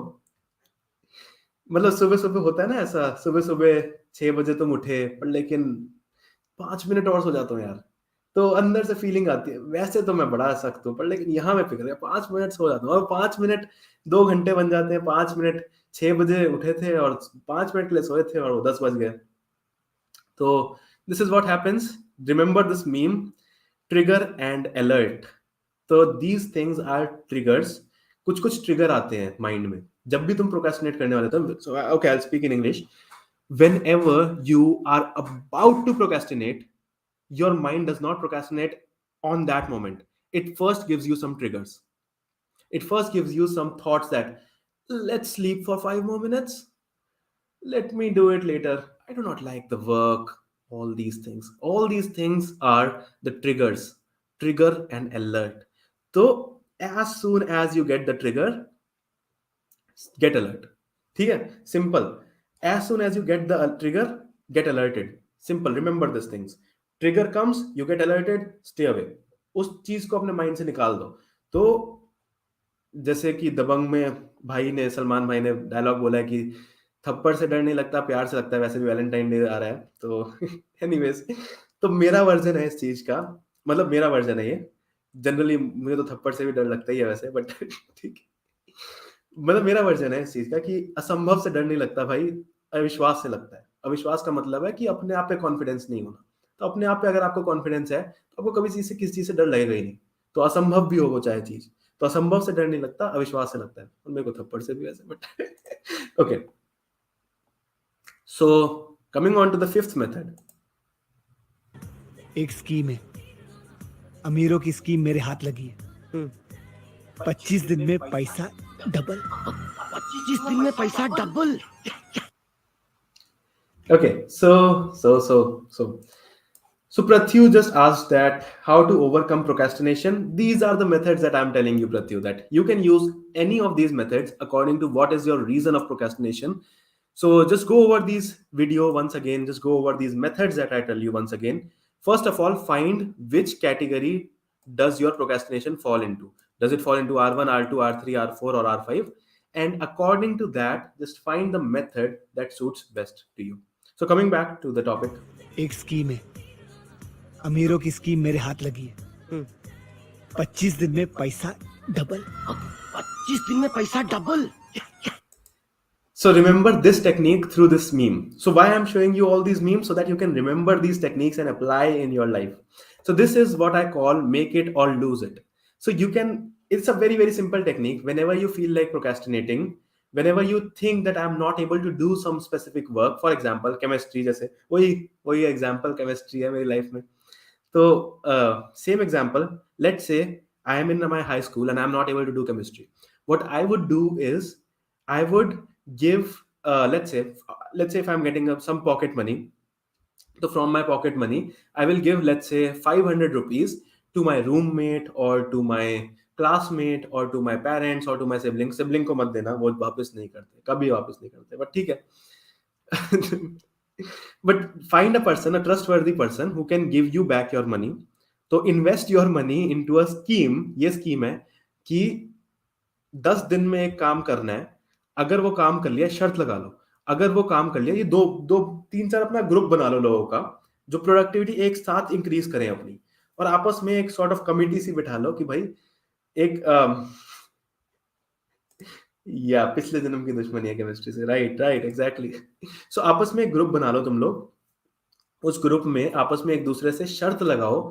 मतलब सुबह सुबह होता है ना ऐसा, सुबह सुबह 6 बजे तुम उठे पर लेकिन 5 मिनट और सो जाता हूँ यार, तो अंदर से फीलिंग आती है वैसे तो मैं बड़ा सख्त हूँ पर लेकिन यहाँ मैं पिघल गया, 5 मिनट सो जाता हूँ और 5 मिनट 2 घंटे बन जाते हैं। 5 मिनट 6 बजे उठे थे और 5 मिनट के लिए सोए थे और वो 10 बज गए। तो this is what happens. Remember this meme, trigger and alert. तो दीज थिंग्स आर ट्रिगर्स। कुछ कुछ ट्रिगर आते हैं माइंड में जब भी तुम प्रोक्रेस्टिनेट करने वाले हो। So okay, I will speak in English. Whenever you are about to procrastinate, your mind does not procrastinate on that moment. It first gives you some triggers. It first gives you some thoughts that let's sleep for 5 more minutes. Let me do it later. I do not like the work. All these things. All these things are the triggers. Trigger and alert. So as soon as you get the trigger, get alert. ठीक है, simple. As soon as you get the trigger, get alerted. Simple. Remember these things. Trigger comes, you get alerted, stay away. उस चीज को अपने mind से निकाल दो। तो जैसे कि दबंग में भाई ने, सलमान भाई ने डायलॉग बोला है कि थप्पड़ से डर नहीं लगता, प्यार से लगता है। वैसे भी वैलेंटाइन डे आ रहा है तो एनीवेज, तो मेरा वर्जन है इस चीज का, मतलब मेरा वर्जन है ये। जनरली मुझे तो थप्पड़ से भी डर लगता ही है वैसे, बट ठीक है, मतलब मेरा वर्जन है इस चीज का कि असंभव से डर नहीं लगता भाई, अविश्वास से लगता है। अविश्वास का मतलब है कि अपने आप पे कॉन्फिडेंस नहीं होना। तो अपने आप पे अगर आपको कॉन्फिडेंस है तो आपको कभी चीज से, किसी चीज से डर लगेगा ही नहीं। तो असंभव भी हो वो चाहे चीज, तो असंभव से डर नहीं लगता, अविश्वास से लगता है। और मेरे को थप्पड़ से भी वैसे, but okay. So coming on to the fifth method. एक स्कीम है, अमीरों की स्कीम मेरे हाथ लगी है। 25 दिन में पैसा डबल। 25 दिन में पैसा double. Okay, so So Pratyu just asked that how to overcome procrastination. These are the methods that I'm telling you, Pratyu, that you can use any of these methods according to what is your reason of procrastination. So just go over these video once again, just go over these methods that I tell you once again. First of all, find which category does your procrastination fall into. Does it fall into R1, R2, R3, R4, or R5? And according to that, just find the method that suits best to you. So coming back to the topic. एक scheme है, अमीरों की scheme मेरे हाथ लगी है। 25 दिन में पैसा डबल। 25 दिन में पैसा double. So remember this technique through this meme. So why I'm showing you all these memes so that you can remember these techniques and apply in your life. So this is what I call make it or lose it. So you can, it's a very, very simple technique. Whenever you feel like procrastinating, whenever you think that I'm not able to do some specific work, for example, chemistry, जैसे वही example chemistry है मेरी life में. So same example, let's say I am in my high school and I'm not able to do chemistry. What I would do is I would give let's say if I'm getting some pocket money, so from my pocket money I will give, let's say, 500 rupees to my roommate or to my classmate or to my parents or to my sibling को मत देना, वो वापस नहीं करते, कभी वापस नहीं करते, but ठीक है. But find a person, a trustworthy person who can give you back your money. तो invest your money into a scheme. ये scheme है कि 10 दिन में एक काम करना है. अगर वो काम कर लिया, शर्त लगा लो, अगर वो काम कर लिया, ये दो दो तीन चार अपना ग्रुप बना लो लोगों का जो प्रोडक्टिविटी एक साथ इंक्रीज करें अपनी, और आपस में एक सॉर्ट ऑफ कमिटी सी बिठा लो कि भाई एक या पिछले जन्म की दुश्मनी है केमिस्ट्री से, राइट राइट एग्जैक्टली. सो आपस में एक ग्रुप बना लो तुम लोग, उस ग्रुप में आपस में एक दूसरे से शर्त लगाओ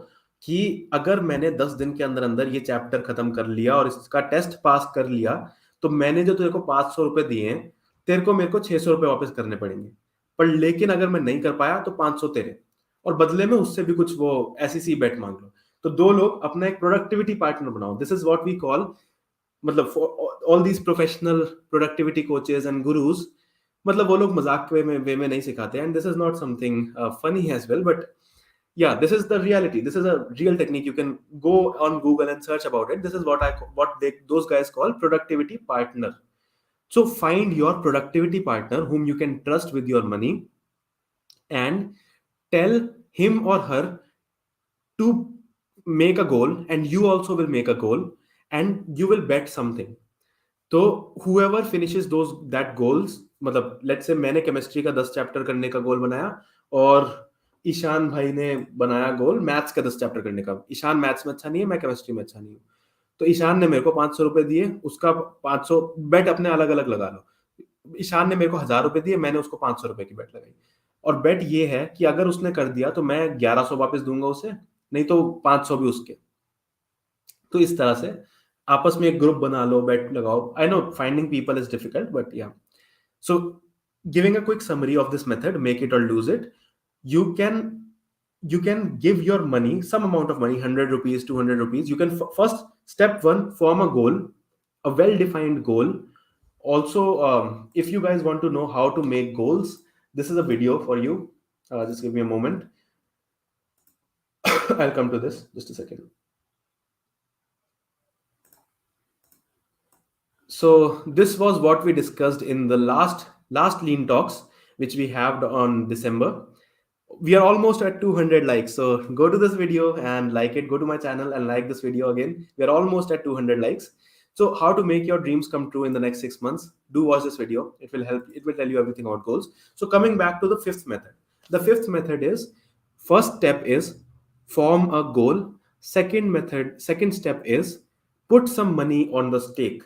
कि अगर मैंने 10 दिन के अंदर अंदर ये चैप्टर खत्म कर लिया और इसका टेस्ट पास कर लिया, तो मैंने जो तेरे को 500 रुपए दिए हैं, तेरे को मेरे को 600 रुपए वापस करने पड़ेंगे. पर लेकिन अगर मैं नहीं कर पाया तो 500 तेरे, और बदले में उससे भी कुछ वो ऐसी सी बेट मांग लो. तो दो लोग अपना एक प्रोडक्टिविटी पार्टनर बनाओ. This is what we call, मतलब all these professional productivity coaches and gurus, मतलब वो लोग मजाक के वे में नहीं सिखाते. And this is not something funny as well, but yeah, this is the reality. This is a real technique. You can go on Google and search about it. This is those guys call productivity partner. So find your productivity partner whom you can trust with your money, and tell him or her to make a goal, and you also will make a goal, and you will bet something. तो whoever finishes those that goals, मतलब let's say मैंने chemistry का 10 chapter करने का गोल बनाया, और ईशान भाई ने बनाया गोल मैथ्स का 10 चैप्टर करने का. ईशान मैथ्स में अच्छा नहीं है, मैं केमिस्ट्री में अच्छा नहीं हूँ. तो ईशान ने मेरे को 500 रुपए दिए, उसका 500 बेट अपने अलग अलग लगा लो. ईशान ने मेरे को 1000 रुपए दिए, मैंने उसको 500 रुपए की बेट लगाई, और बेट ये है कि अगर उसने कर दिया तो मैं 1100 वापस दूंगा उसे, नहीं तो 500 भी उसके. तो इस तरह से आपस में एक ग्रुप बना लो, बेट लगाओ. I know finding people is difficult, but yeah. So giving a quick summary of this method, make it or lose it. You can give your money, some amount of money, 100 rupees, 200 rupees. You can first, step one, form a goal, a well defined goal. Also, if you guys want to know how to make goals, this is a video for you. Just give me a moment. I'll come to this just a second. So this was what we discussed in the last lean talks, which we had on December. We are almost at 200 likes, so go to this video and like it. Go to my channel and like this video again. We are almost at 200 likes. So how to make your dreams come true in the next 6 months? Do watch this video. It will help. It will tell you everything about goals. So coming back to the fifth method. The fifth method is, first step is form a goal. Second step is put some money on the stake.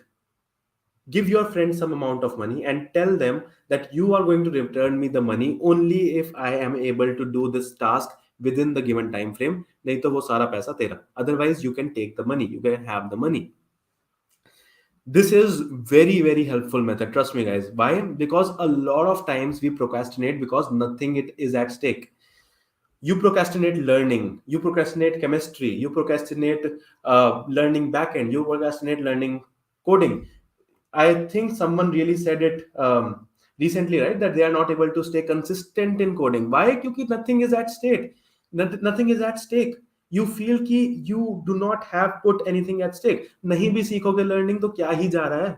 Give your friend some amount of money and tell them that you are going to return me the money only if I am able to do this task within the given time frame. नहीं तो वो सारा पैसा तेरा. Otherwise, you can take the money. You can have the money. This is very, very helpful method. Trust me, guys. Why? Because a lot of times we procrastinate because nothing is at stake. You procrastinate learning, you procrastinate chemistry, you procrastinate learning backend, you procrastinate learning coding. I think someone really said it recently, right? That they are not able to stay consistent in coding. Why? Because nothing is at stake. nothing is at stake. You feel कि you do not have put anything at stake. नहीं भी सीखोगे learning तो क्या ही जा रहा है.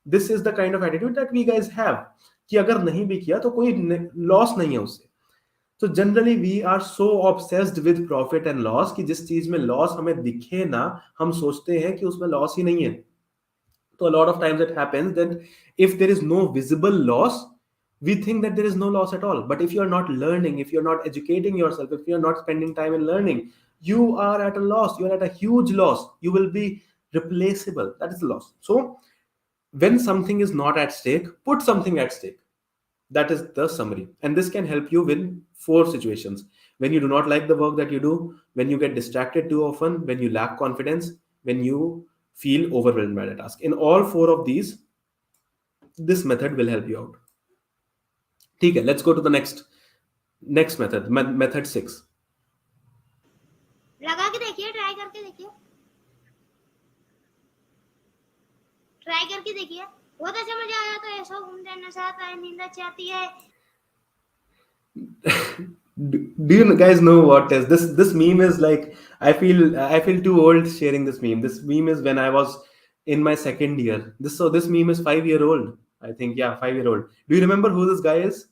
This is the kind of attitude that we guys have, कि अगर नहीं भी किया तो कोई loss नहीं है उससे. तो generally we are so obsessed with profit and loss कि जिस चीज में लॉस हमें दिखे ना, हम सोचते हैं कि उसमें लॉस ही नहीं है. तो a lot of times it happens that if there is no visible loss, we think that there is no loss at all. But if you're not learning, if you're not educating yourself, if you're not spending time in learning, you are at a loss. You are at a huge loss. You will be replaceable. That is the loss. So when something is not at stake, put something at stake. That is the summary. And this can help you in four situations: when you do not like the work that you do, when you get distracted too often, when you lack confidence, when you feel overwhelmed by the task. In all four of these, this method will help you out. Okay, let's go to the next method, method 6. लगा के देखिए, try करके देखिए, try करके देखिए, बहुत अच्छा मजा आया. तो ऐसा घूमते हैं, नशा आता है, नींद अच्छी आती है. Do you guys know what is this meme is like? I feel too old sharing this meme. This meme is when I was in my second year. This meme is 5 year old, I think. Yeah, 5 year old. Do you remember who this guy is?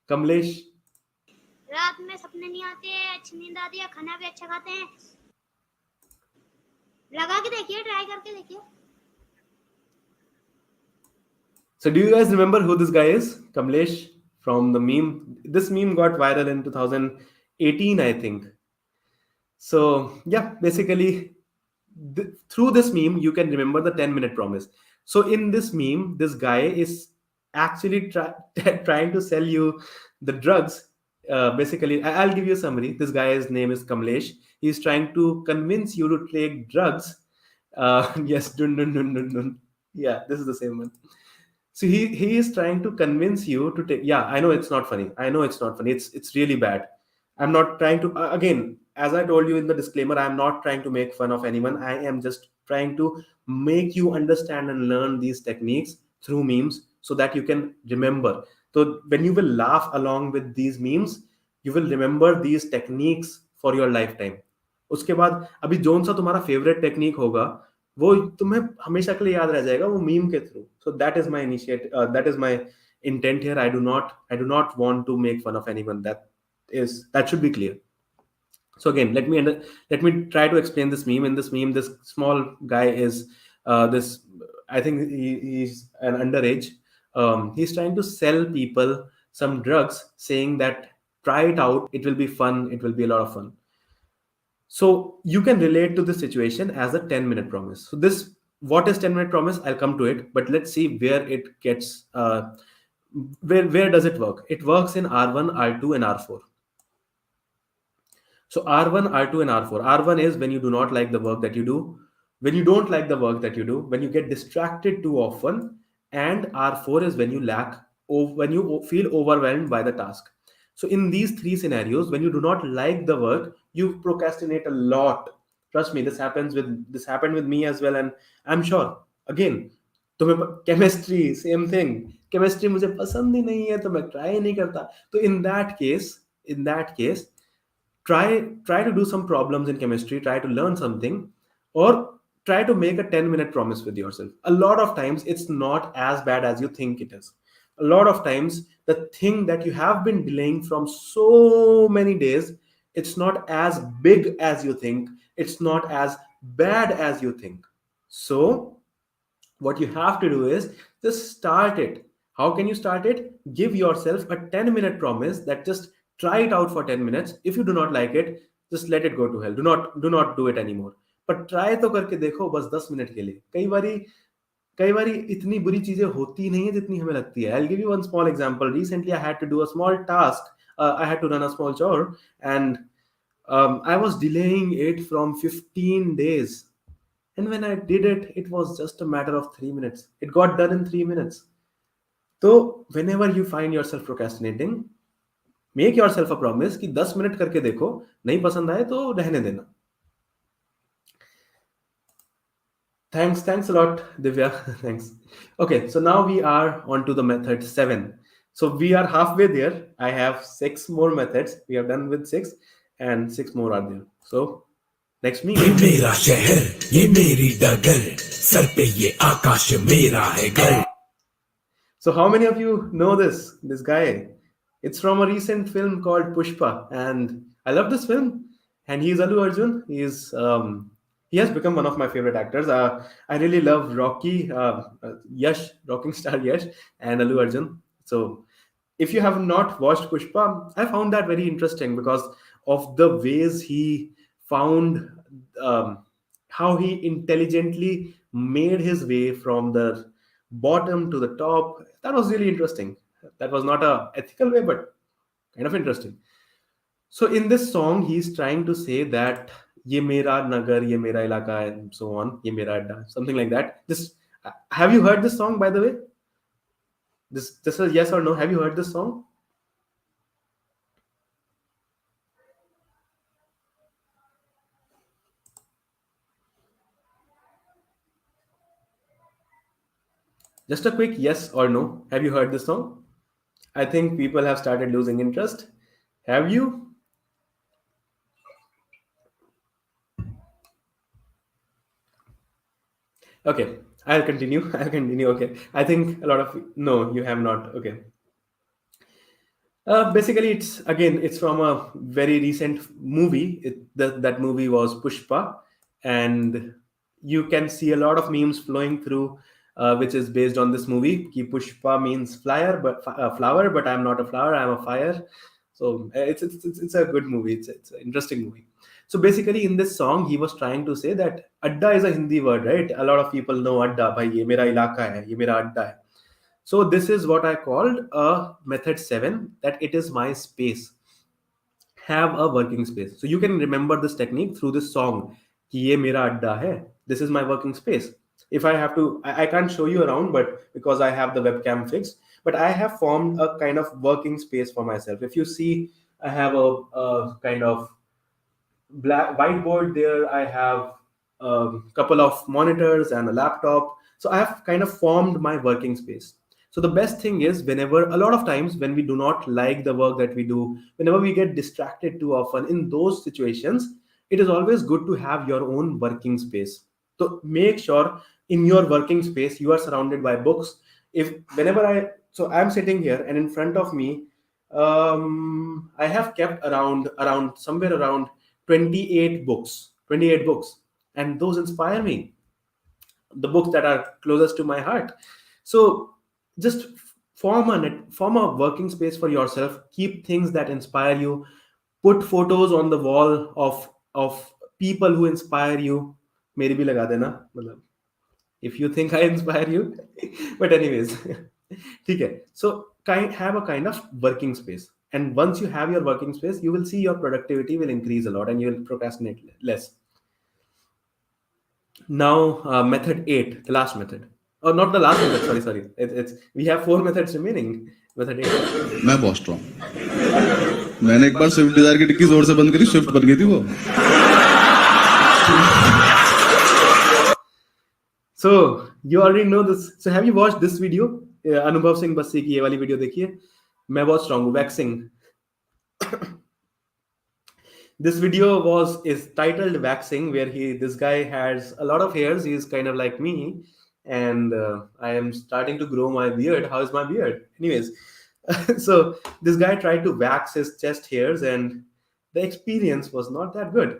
Kamlesh. रात में सपने नहीं आते हैं, अच्छी नींद आती है, खाना भी अच्छा खाते हैं. लगा के देखिए, ट्राई करके देखिए. So do you guys remember who this guy is? Kamlesh from the meme. This meme got viral in 2018, I think. So yeah, basically through this meme you can remember the 10-minute promise. So in this meme, this guy is actually trying to sell you the drugs. Basically, I'll give you a summary. This guy's name is Kamlesh. He's trying to convince you to take drugs. Yes, dun, dun, dun, dun, dun. Yeah, this is the same one. So he is trying to convince you to take. Yeah, I know it's not funny. I know it's not funny. It's really bad. I'm not trying to, again, as I told you in the disclaimer, I'm not trying to make fun of anyone. I am just trying to make you understand and learn these techniques through memes so that you can remember. So when you will laugh along with these memes, you will remember these techniques for your lifetime. उसके बाद अभी zone सा तुम्हारा favourite technique होगा, वो तुम्हें हमेशा के लिए याद रह जाएगा वो मीम के through. So that is my initiate that is my intent here. I do not want to make fun of anyone. That should be clear. So again, let me try to explain this meme. In this meme, this small guy is this, I think he's an underage. He's trying to sell people some drugs, saying that try it out, it will be fun, it will be a lot of fun. So you can relate to this situation as a 10-minute promise. So this, what is 10-minute promise? I'll come to it, but let's see where it gets where does it work. It works in R1, R2 and R4. So R1, R2 and R4. R1 is when you do not like the work that you do, when you don't like the work that you do, when you get distracted too often, and R4 is when you when you feel overwhelmed by the task. So in these three scenarios, when you do not like the work, you procrastinate a lot. Trust me, this happened with me as well, and I'm sure. Again, तुम्हें chemistry, same thing. Chemistry मुझे पसंद ही नहीं है, तो मैं try नहीं करता. तो in that case, try to do some problems in chemistry, try to learn something, or try to make a 10-minute promise with yourself. A lot of times it's not as bad as you think it is. A lot of times the thing that you have been delaying from so many days, it's not as big as you think, it's not as bad as you think. So what you have to do is just start it. How can you start it? Give yourself a 10-minute promise that just try it out for 10 minutes. If you do not like it, just let it go to hell. Do not do it anymore. But try तो करके देखो बस 10 minute के लिए. कई बारी इतनी बुरी चीजें होती नहीं है जितनी हमें लगती है. I'll give you one small example. Recently I had to do a small task. I had to run a small chore, and I was delaying it from 15 days. And when I did it, it was just a matter of 3 minutes. It got done in 3 minutes. So whenever you find yourself procrastinating, make yourself a promise कि 10 minute करके देखो, नहीं पसंद आए तो रहने देना. Thanks a lot, Divya. Thanks. Okay, so now we are on to the method 7. So we are halfway there. I have 6 more methods. We are done with 6, and six more are there. So next ये meme. मेरा शहर, ये मेरी डगर, sir पे ये आकाश मेरा है घर. So how many of you know this guy? It's from a recent film called Pushpa, and I love this film. And he's Allu Arjun. He has become one of my favorite actors. I really love Rocky, Yash, rocking star Yash, and Allu Arjun. So if you have not watched Pushpa, I found that very interesting because of the ways he found, um, how he intelligently made his way from the bottom to the top. That was really interesting. That was not a ethical way, but kind of interesting. So in this song, he's trying to say that ye mera nagar, ye mera ilaka, and so on, ye mera adda, something like that. This have you heard this song by the way? This is yes or no. Have you heard this song? Just a quick yes or no. Have you heard this song? I think people have started losing interest. Have you? Okay, I'll continue. I'll continue. Okay, I think a lot of no, you have not. Okay, basically, it's from a very recent movie. That movie was Pushpa, and you can see a lot of memes flowing through, which is based on this movie. Ki Pushpa means flyer, but flower, but I'm not a flower. I'm a fire. So it's a good movie. It's an interesting movie. So basically, in this song, he was trying to say that adda is a Hindi word, right? A lot of people know adda. Bhai, ye mera ilaka hai. Ye mera adda hai. So this is what I called a method 7, that it is my space. Have a working space. So you can remember this technique through this song. कि ये मेरा अड्डा है. This is my working space. If I have to, I can't show you around, but because I have the webcam fixed, but I have formed a kind of working space for myself. If you see, I have a kind of black whiteboard there. I have a couple of monitors and a laptop. So I have kind of formed my working space. So the best thing is, whenever a lot of times when we do not like the work that we do, whenever we get distracted too often, in those situations, it is always good to have your own working space. So make sure in your working space you are surrounded by books. If whenever so I'm sitting here and in front of me, I have kept around somewhere around 28 books, and those inspire me, the books that are closest to my heart. So just form a working space for yourself. Keep things that inspire you. Put photos on the wall of people who inspire you. मेरी भी लगा देना, मतलब if you think I inspire you. But anyways, ठीक है. So have a kind of working space, and once you have your working space, you will see your productivity will increase a lot and you will procrastinate less. Now, method 8, the last method. Oh, not the last method. Sorry. It's we have 4 methods remaining. Method 8. मैं बहुत strong. मैंने एक बार Swift Dzire की dicky जोर से बंद करी, Swift बन गई थी वो. So you already know this. So have you watched this video? अनुभव सिंह बस्सी की ये वाली वीडियो देखिए. मैं बहुत स्ट्रांग हूँ. Waxing. This video is titled Waxing, where this guy has a lot of hairs. He's kind of like me, and I am starting to grow my beard. How is my beard? Anyways, so this guy tried to wax his chest hairs, and the experience was not that good.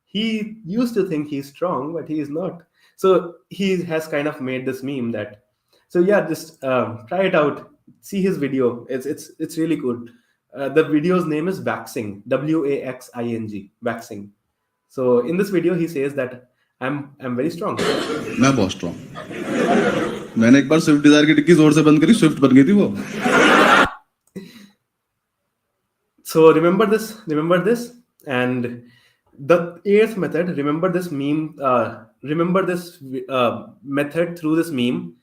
He used to think he's strong, but he is not. So he has kind of made this meme that. So yeah, just try it out. See his video. It's really good. The video's name is Waxing, Waxing, Waxing. So in this video, he says that I'm very strong. मैं बहुत strong. मैंने एक बार Swift Dzire की dicky जोर से बंद करी, Swift बन गई थी वो. So remember this, and the 8th method. Remember this meme. Remember this method through this meme.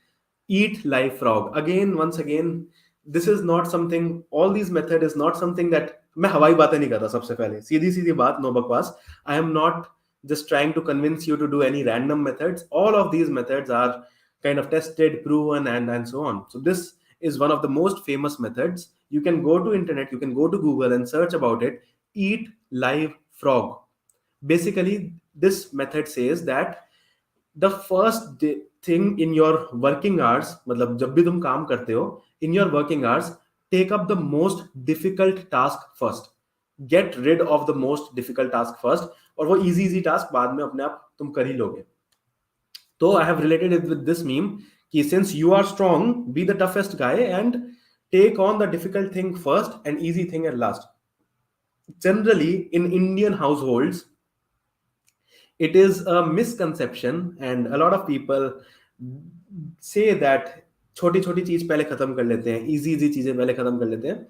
Eat live frog. Once again, this is not something. All these method is not something that मैं हवाई बातें नहीं कर रहा. सबसे पहले सीधी बात, no बकवास. I am not just trying to convince you to do any random methods. All of these methods are kind of tested, proven, and so on. So this is one of the most famous methods. You can go to internet, you can go to Google and search about it. eat live frog. Basically, this method says that the thing in your working hours, मतलब जब भी तुम काम करते हो, in your working hours, take up the most difficult task first. Get rid of the most difficult task first, और वो easy task बाद में अपने आप तुम कर ही लोगे. So I have related it with this meme कि since you are strong, be the toughest guy and take on the difficult thing first and easy thing at last. Generally, in Indian households, it is a misconception and a lot of people say that छोटी छोटी चीज पहले खत्म कर लेते हैं, easy चीजें पहले खत्म कर लेते हैं.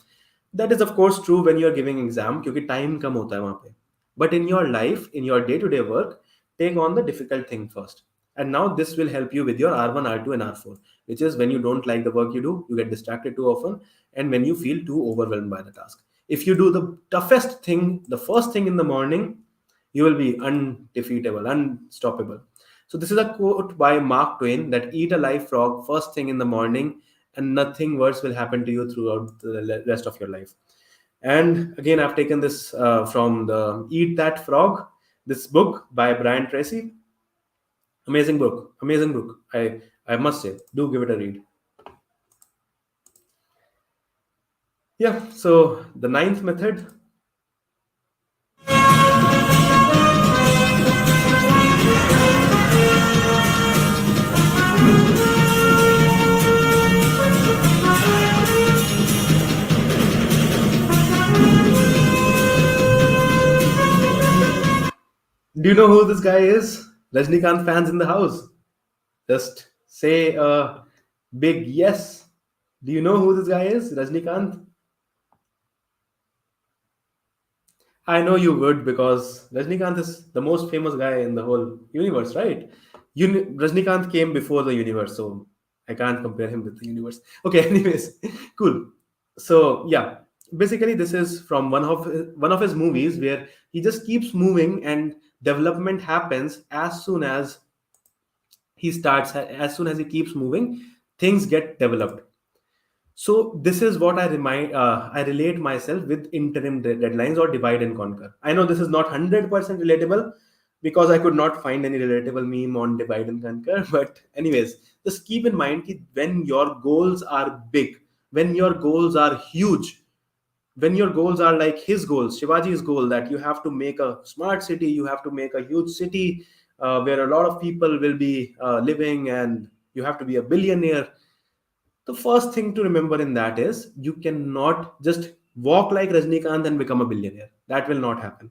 That is of course true when you are giving exam क्योंकि टाइम कम होता है वहां पे. But in your life, in your day to day work, take on the difficult thing first. And now this will help you with your R1, R2 and R4, which is when you don't like the work you do, you get distracted too often, and when you feel too overwhelmed by the task. If you do the toughest thing the first thing in the morning, you will be undefeatable, unstoppable. So this is a quote by Mark Twain that eat a live frog first thing in the morning and nothing worse will happen to you throughout the rest of your life. And again, I've taken this from the Eat That Frog, this book by Brian Tracy. Amazing book, amazing book. I must say, do give it a read. Yeah, so the ninth method. Do you know who this guy is? Rajnikant fans in the house. Just say a big yes. Do you know who this guy is? Rajnikant? I know you would because Rajnikant is the most famous guy in the whole universe, right? Rajnikant came before the universe, so I can't compare him with the universe. Okay, anyways, cool. So yeah, basically this is from one of his movies where he just keeps moving and development happens as soon as he keeps moving, things get developed. So this is what I relate myself with interim deadlines or divide and conquer. I know this is not 100% relatable because I could not find any relatable meme on divide and conquer. But anyways, just keep in mind that when your goals are big, when your goals are huge, when your goals are like his goals, Shivaji's goal, that you have to make a smart city, you have to make a huge city where a lot of people will be living, and you have to be a billionaire. The first thing to remember in that is you cannot just walk like Rajnikant and become a billionaire. That will not happen.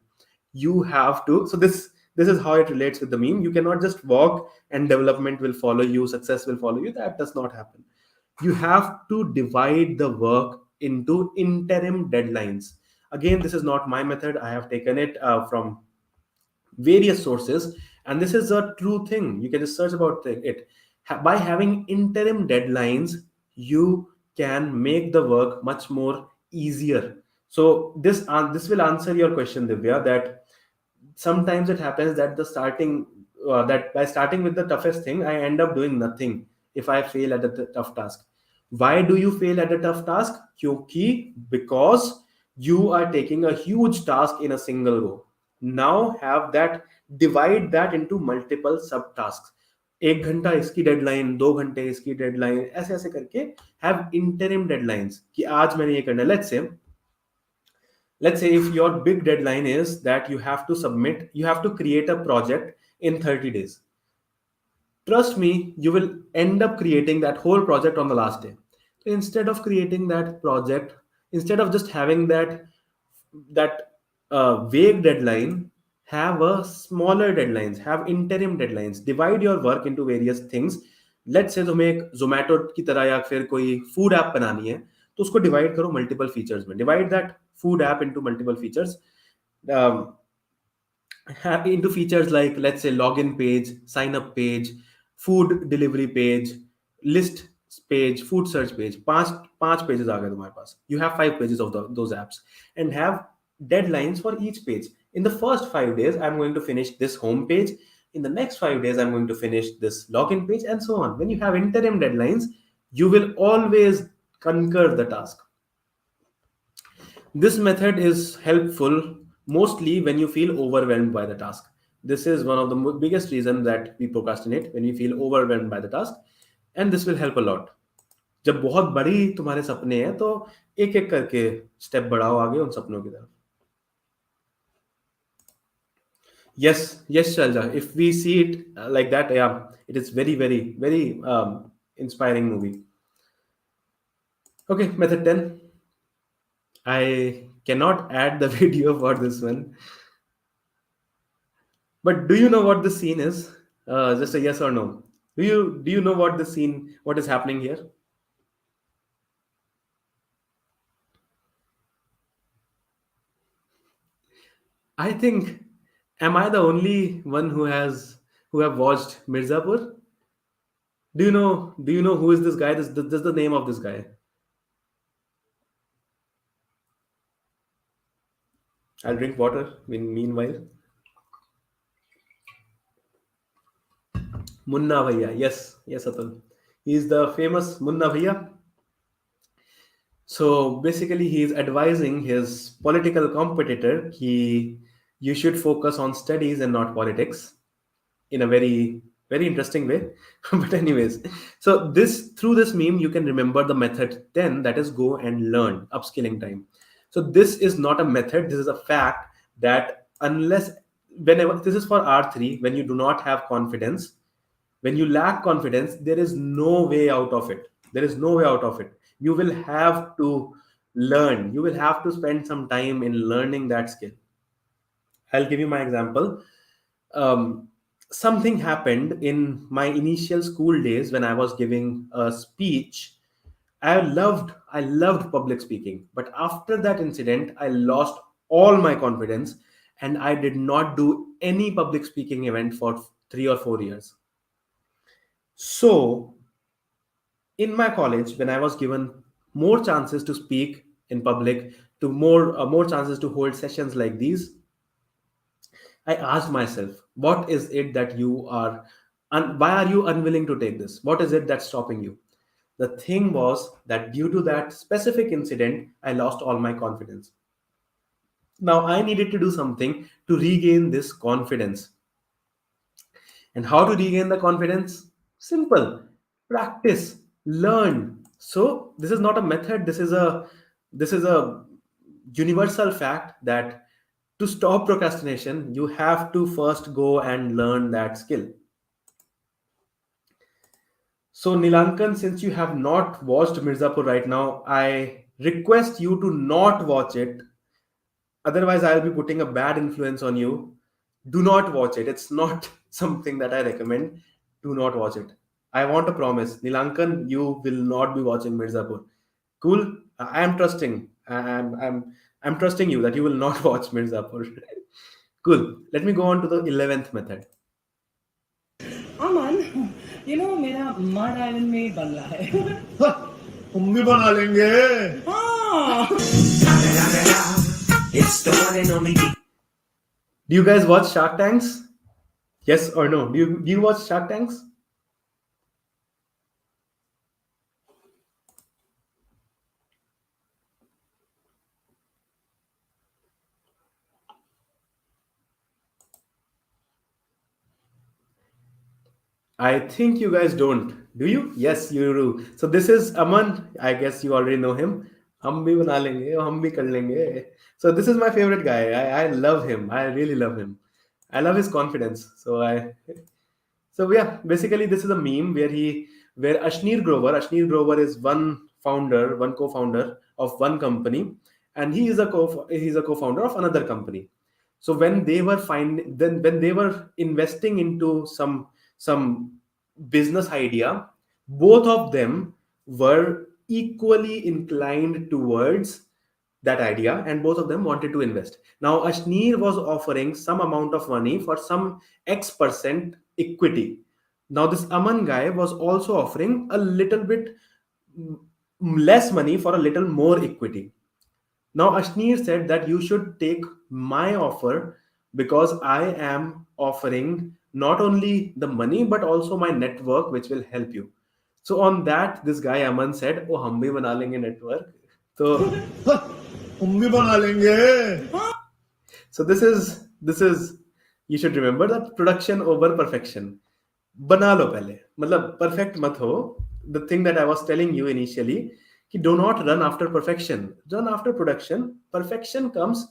You have to. So this is how it relates with the meme. You cannot just walk and development will follow you, success will follow you. That does not happen. You have to divide the work into interim deadlines. Again, this is not my method. I have taken it from various sources, and this is a true thing. You can just search about it. By having interim deadlines, you can make the work much more easier. So this will answer your question, Divya, that sometimes it happens that that by starting with the toughest thing, I end up doing nothing if I fail at a tough task. Why do you fail at a tough task? Because you are taking a huge task in a single go. Now have that, divide that into multiple sub tasks. 1 घंटा इसकी deadline, 2 घंटे इसकी deadline, ऐसे ऐसे करके have interim deadlines कि आज मैंने ये करना है. Let's say if your big deadline is that you have to create a project in 30 days. Trust me, you will end up creating that whole project on the last day. So instead of creating that project, instead of just having that vague deadline, have a smaller deadlines, have interim deadlines, divide your work into various things. Let's say तुम्हें एक जोमेटो की तरह या फिर कोई food app बनानी है, तो उसको डिवाइड करो मल्टीपल फीचर्स में. Divide that food app into multiple features, um, into features like, let's say, login page, sign up page, food delivery page, list page, food search page. पांच pages आ गए तुम्हारे पास. You have 5 pages of those apps and have deadlines for each page. In the first 5 days, I'm going to finish this home page. In the next 5 days, I'm going to finish this login page, and so on. When you have interim deadlines, you will always conquer the task. This method is helpful mostly when you feel overwhelmed by the task. This is one of the biggest reason that we procrastinate, when we feel overwhelmed by the task, and this will help a lot. जब बहुत बड़ी तुम्हारे सपने हैं तो एक एक करके स्टेप बढ़ाओ आगे उन सपनों की तरफ. Yes, yes, Shalja. If we see it like that, yeah, it is very, very, very inspiring movie. Okay, method 10. I cannot add the video for this one, but do you know what the scene is? Just a yes or no. Do you know what the scene? What is happening here? I think, am I the only one who have watched Mirzapur? Do you know who is this guy? This is the name of this guy. I'll drink water meanwhile. Munna Bhaiya. Yes, yes, Atul. He is the famous Munna Bhaiya. So basically, he is advising his political competitor. You should focus on studies and not politics, in a very very interesting way. But anyways, so this through this meme you can remember the method 10, that is go and learn, upskilling time. So this is not a method, this is a fact that unless whenever this is for R3, when you do not have confidence, when you lack confidence, there is no way out of it. There is no way out of it. You will have to learn, you will have to spend some time in learning that skill. I'll give you my example. Something happened in my initial school days when I was giving a speech. I loved public speaking, but after that incident, I lost all my confidence, and I did not do any public speaking event for 3 or 4 years. So in my college, when I was given more chances to speak in public, to more chances to hold sessions like these, I asked myself, what is it that you are, why are you unwilling to take this? What is it that's stopping you? The thing was that due to that specific incident, I lost all my confidence. Now I needed to do something to regain this confidence. And how to regain the confidence? Simple. Practice, learn. So this is not a method, this is a universal fact that to stop procrastination, you have to first go and learn that skill. So, Nilankan, since you have not watched Mirzapur right now, I request you to not watch it. Otherwise, I'll be putting a bad influence on you. Do not watch it. It's not something that I recommend. Do not watch it. I want a promise. Nilankan, you will not be watching Mirzapur. Cool? I am trusting. I'm trusting you that you will not watch Mirzapur. Cool. Let me go on to the 11th method. Aman, मेरा mud island में बन रहा है. हम भी बना लेंगे. It's the one and only. Do you guys watch Shark Tanks? Yes or no? Do you watch Shark Tanks? I think you guys don't. Do you? Yes, you do. So this is Aman. I guess you already know him. हम भी बना लेंगे, हम भी कर लेंगे. So this is my favorite guy. I love him. I really love him. I love his confidence. So yeah, basically this is a meme where Ashneer Grover is one co-founder of one company, and he's a co-founder of another company. So when they were investing into some business idea, both of them were equally inclined towards that idea, and both of them wanted to invest. Now Ashneer was offering some amount of money for some X% equity. Now this Aman guy was also offering a little bit less money for a little more equity. Now Ashneer said that you should take my offer because I am offering not only the money but also my network, which will help you. So on that, this guy Aman said, "Oh, हम भी बना लेंगे network." So हम भी बना लेंगे. So this is you should remember that production over perfection. बना लो पहले, मतलब perfect मत हो. The thing that I was telling you initially, कि do not run after perfection, run after production. Perfection comes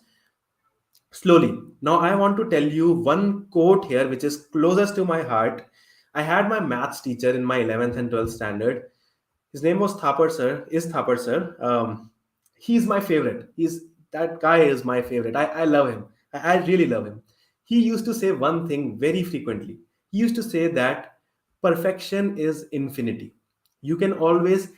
slowly. Now I want to tell you one quote here which is closest to my heart. I had my maths teacher in my 11th and 12th standard. His name was Thapar sir, is Thapar sir. He's my favorite. That guy is my favorite. I love him. I really love him. He used to say one thing very frequently. He used to say that perfection is infinity. You can always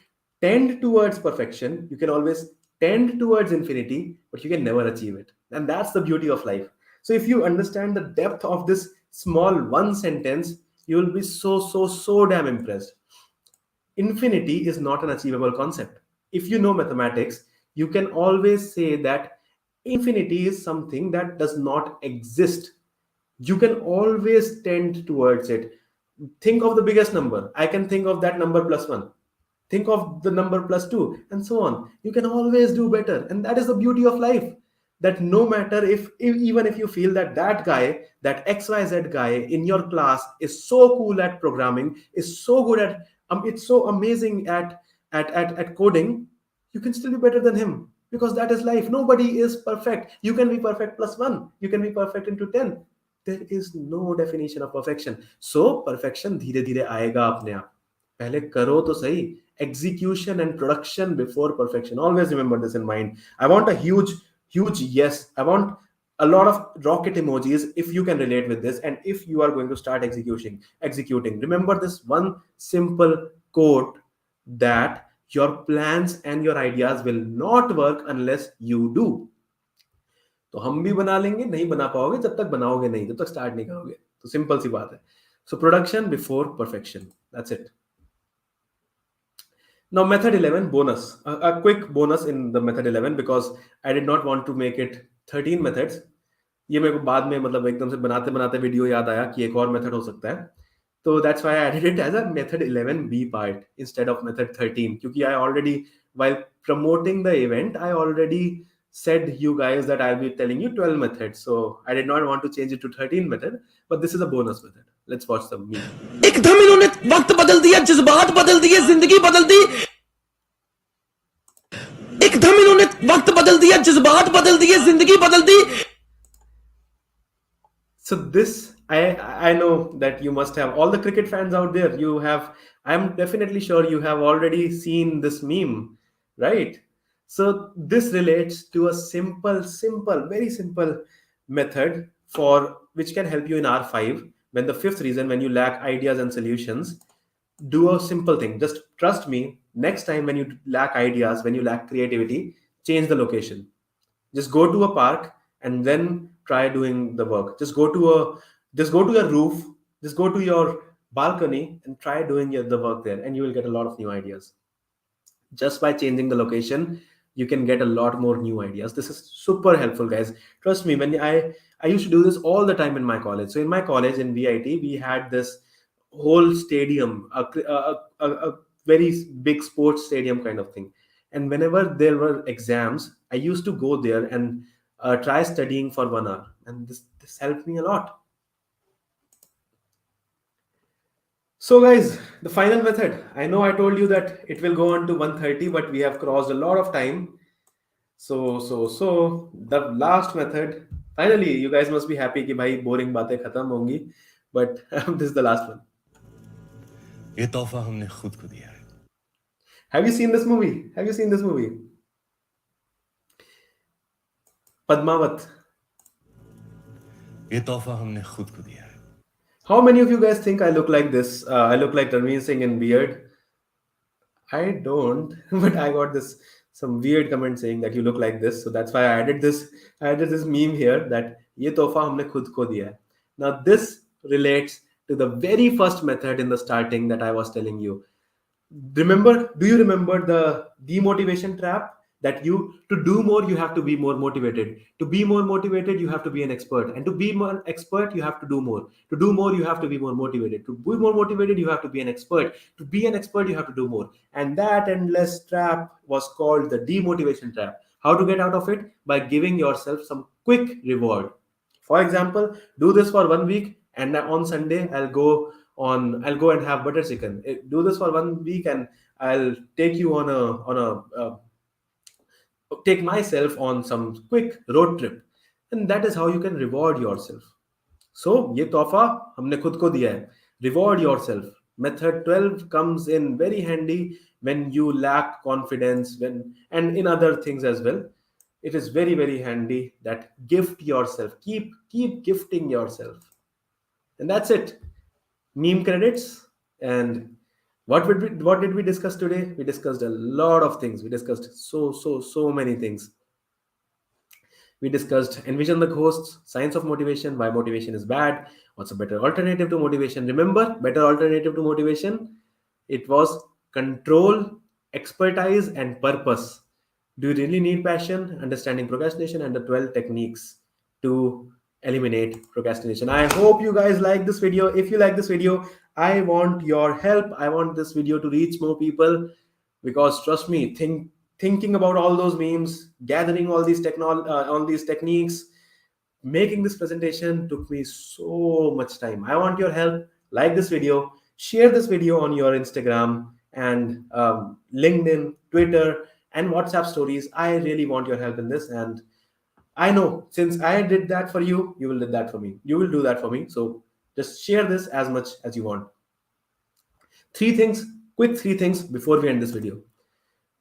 tend towards perfection. You can always tend towards infinity, but you can never achieve it. And that's the beauty of life. So if you understand the depth of this small one sentence, you will be so damn impressed. Infinity is not an achievable concept. If you know mathematics, you can always say that infinity is something that does not exist. You can always tend towards it. Think of the biggest number. I can think of that number plus one. Think of the number plus two, and so on. You can always do better. And that is the beauty of life. That no matter even if you feel that that guy, that XYZ guy in your class is so cool at programming, is so good at, it's so amazing at coding, you can still be better than him, because that is life. Nobody is perfect. You can be perfect plus one, you can be perfect into 10. There is no definition of perfection. So perfection धीरे धीरे आएगा अपने आप. पहले करो तो सही. Execution and production before perfection. Always remember this in mind. I want a huge yes. I want a lot of rocket emojis if you can relate with this, and if you are going to start executing. Remember this one simple quote, that your plans and your ideas will not work unless you do. तो हम भी बना लेंगे, नहीं बना पाओगे जब तक बनाओगे नहीं, जब तक स्टार्ट नहीं करोगे. तो सिंपल सी बात है. So production before perfection, that's it. Now method 11 bonus, a quick bonus in the method 11, because I did not want to make it 13 methods. ये मेरे को बाद में मतलब एकदम से बनाते बनाते वीडियो याद आया कि एक और मेथड हो सकता है. तो that's why I added it as a method 11b part instead of method 13, क्योंकि I already, while promoting the event, I already said you guys that I'll be telling you 12 methods. So I did not want to change it to 13 method, but this is a bonus method. Let's watch the meme. एकदम इन्होंने वक्त बदल दिया, जज्बात बदल दिए, जिंदगी बदल दी. एकदम इन्होंने वक्त बदल दिया, जज्बात बदल दिए, जिंदगी बदल दी. So this, I know that you must have, all the cricket fans out there, you have, I'm definitely sure you have already seen this meme, right? So this relates to a simple, very simple method for which can help you in R5. When the fifth reason, when you lack ideas and solutions, do a simple thing. Just trust me, next time when you lack ideas, when you lack creativity, change the location. Just go to a park and then try doing the work. Just go to your roof, just go to your balcony and try doing the work there, and you will get a lot of new ideas. Just by changing the location, you can get a lot more new ideas. This is super helpful, guys. Trust me, when I used to do this all the time in my college. So in my college in VIT, we had this whole stadium, a very big sports stadium kind of thing. And whenever there were exams, I used to go there and try studying for 1 hour, and this helped me a lot. So guys, the final method, I know I told you that it will go on to 1:30, but we have crossed a lot of time. So the last method, finally you guys must be happy कि भाई boring बातें खत्म होंगी, but this is the last one. ये तोहफा हमने खुद को दिया है. Have you seen this movie? Padmavat. ये तोहफा हमने खुद को दिया है. How many of you guys think I look like this? I look like Ranveer Singh in beard. I don't, but I got some weird comment saying that you look like this. So that's why I added this meme here, that ये तोहफा हमने खुद को दिया है. Now this relates to the very first method in the starting that I was telling you. Do you remember the demotivation trap? That to do more, you have to be more motivated. To be more motivated, you have to be an expert. And to be more expert, you have to do more. To do more, you have to be more motivated. To be more motivated, you have to be an expert. To be an expert, you have to do more. And that endless trap was called the demotivation trap. How to get out of it? By giving yourself some quick reward. For example, do this for 1 week, and on Sunday I'll go and have butter chicken. Do this for 1 week, and I'll take you on a take myself on some quick road trip. And that is how you can reward yourself. So ये तोहफा हमने खुद को दिया है. Reward yourself. Method 12 comes in very handy when you lack confidence, when and in other things as well. It is very very handy that gift yourself. Keep gifting yourself. And that's it. Meme credits. And what did we discuss today? We discussed a lot of things. We discussed so many things. We discussed Envision the Ghosts, Science of Motivation, why motivation is bad, what's a better alternative to motivation. Remember, better alternative to motivation? It was control, expertise, and purpose. Do you really need passion, understanding procrastination, and the 12 techniques to eliminate procrastination? I hope you guys like this video. If you like this video, I want your help. I want this video to reach more people, because trust me, thinking about all those memes, gathering all these techniques, making this presentation took me so much time. I want your help. Like this video, share this video on your Instagram and LinkedIn, Twitter, and WhatsApp stories. I really want your help in this. And I know since I did that for you, you will do that for me. You will do that for me. So just share this as much as you want. Three things before we end this video.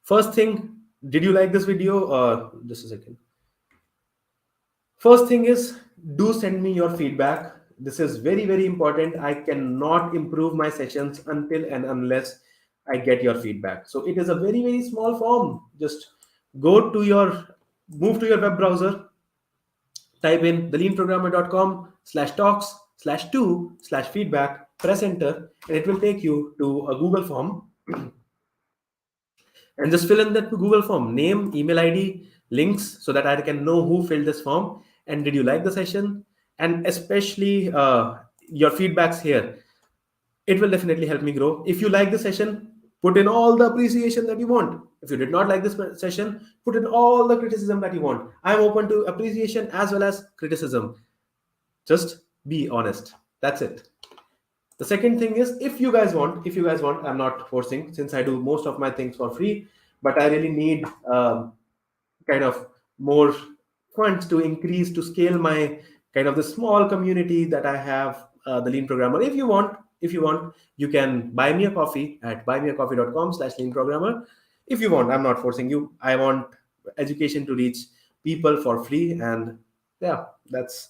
First thing, did you like this video? Just a second. First thing is, do send me your feedback. This is very, very important. I cannot improve my sessions until and unless I get your feedback. So it is a very, very small form. Just move to your web browser, type in theleanprogrammer.com/talks/2/feedback, press enter, and it will take you to a Google form. And just fill in that Google form, name, email ID, links, so that I can know who filled this form and did you like the session, and especially your feedbacks here. It will definitely help me grow. If you like the session, put in all the appreciation that you want. If you did not like this session, put in all the criticism that you want. I'm open to appreciation as well as criticism. Just be honest. That's it. The second thing is, if you guys want, I'm not forcing, since I do most of my things for free, but I really need kind of more funds to increase, to scale my kind of the small community that I have, the Lean Programmer. If you want, you can buy me a coffee at buymeacoffee.com/Lean Programmer. If you want, I'm not forcing you. I want education to reach people for free, and yeah, that's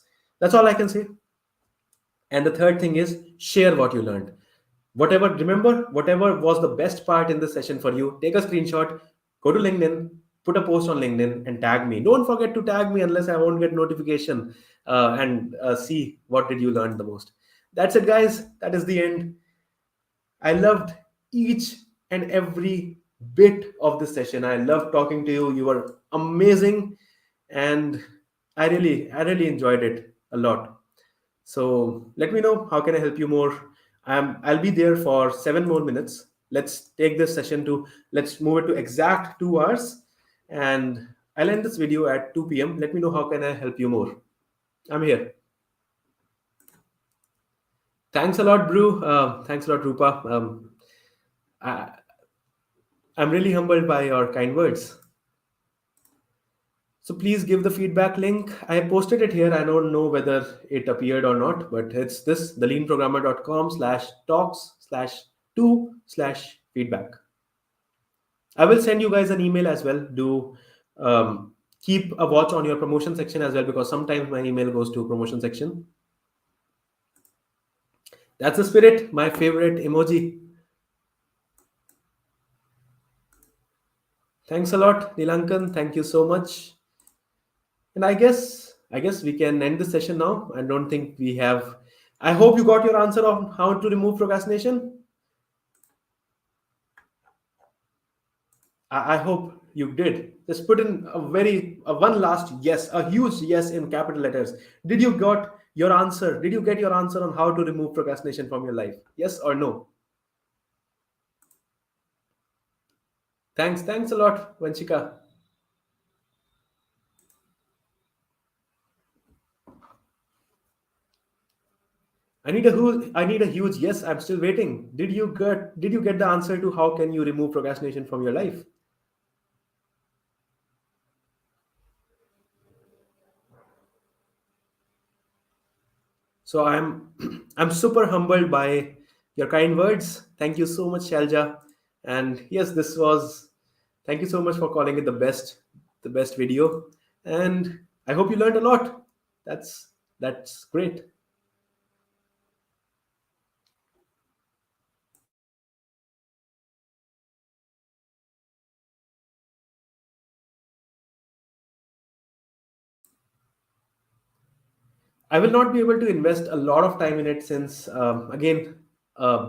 all I can say. And the third thing is, share what you learned. Whatever was the best part in this session for you, take a screenshot, go to LinkedIn, put a post on LinkedIn, and tag me. Don't forget to tag me, unless I won't get notification and see what did you learn the most. That's it, guys. That is the end. I loved each and every bit of this session. I loved talking to you. You were amazing, and I really enjoyed it a lot. So let me know, how can I help you more. I'll be there for 7 more minutes. Let's move it to exact 2 hours, and I'll end this video at 2 p.m. Let me know, how can I help you more. I'm here. Thanks a lot, Brew. Thanks a lot, Rupa. I, I'm really humbled by your kind words. So please give the feedback link. I posted it here. I don't know whether it appeared or not, but it's this, theleanprogrammer.com/talks/2/feedback. I will send you guys an email as well. Do keep a watch on your promotion section as well, because sometimes my email goes to promotion section. That's the spirit, my favorite emoji. Thanks a lot, Nilankan. Thank you so much. And I guess we can end the session now. I don't think we have. I hope you got your answer on how to remove procrastination. I hope you did. Just put in one last yes, a huge yes in capital letters. Did you got your answer? Did you get your answer on how to remove procrastination from your life? Yes or no? Thanks a lot, Vanshika. I need a huge yes. I'm still waiting. Did you get the answer to how can you remove procrastination from your life? So I'm I'm super humbled by your kind words. Thank you so much, Shalja. And yes, this was thank you so much for calling it the best video. And I hope you learned a lot. That's great. I will not be able to invest a lot of time in it since, again,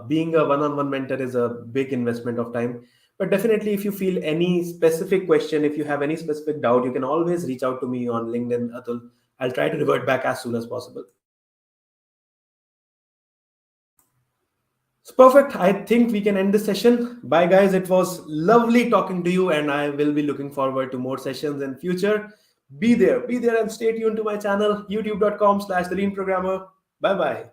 being a one-on-one mentor is a big investment of time. But definitely, if you feel any specific question, if you have any specific doubt, you can always reach out to me on LinkedIn, Atul. I'll try to revert back as soon as possible. So perfect. I think we can end this session. Bye, guys. It was lovely talking to you, and I will be looking forward to more sessions in future. Be there, and stay tuned to my channel, youtube.com/the lean programmer. Bye bye.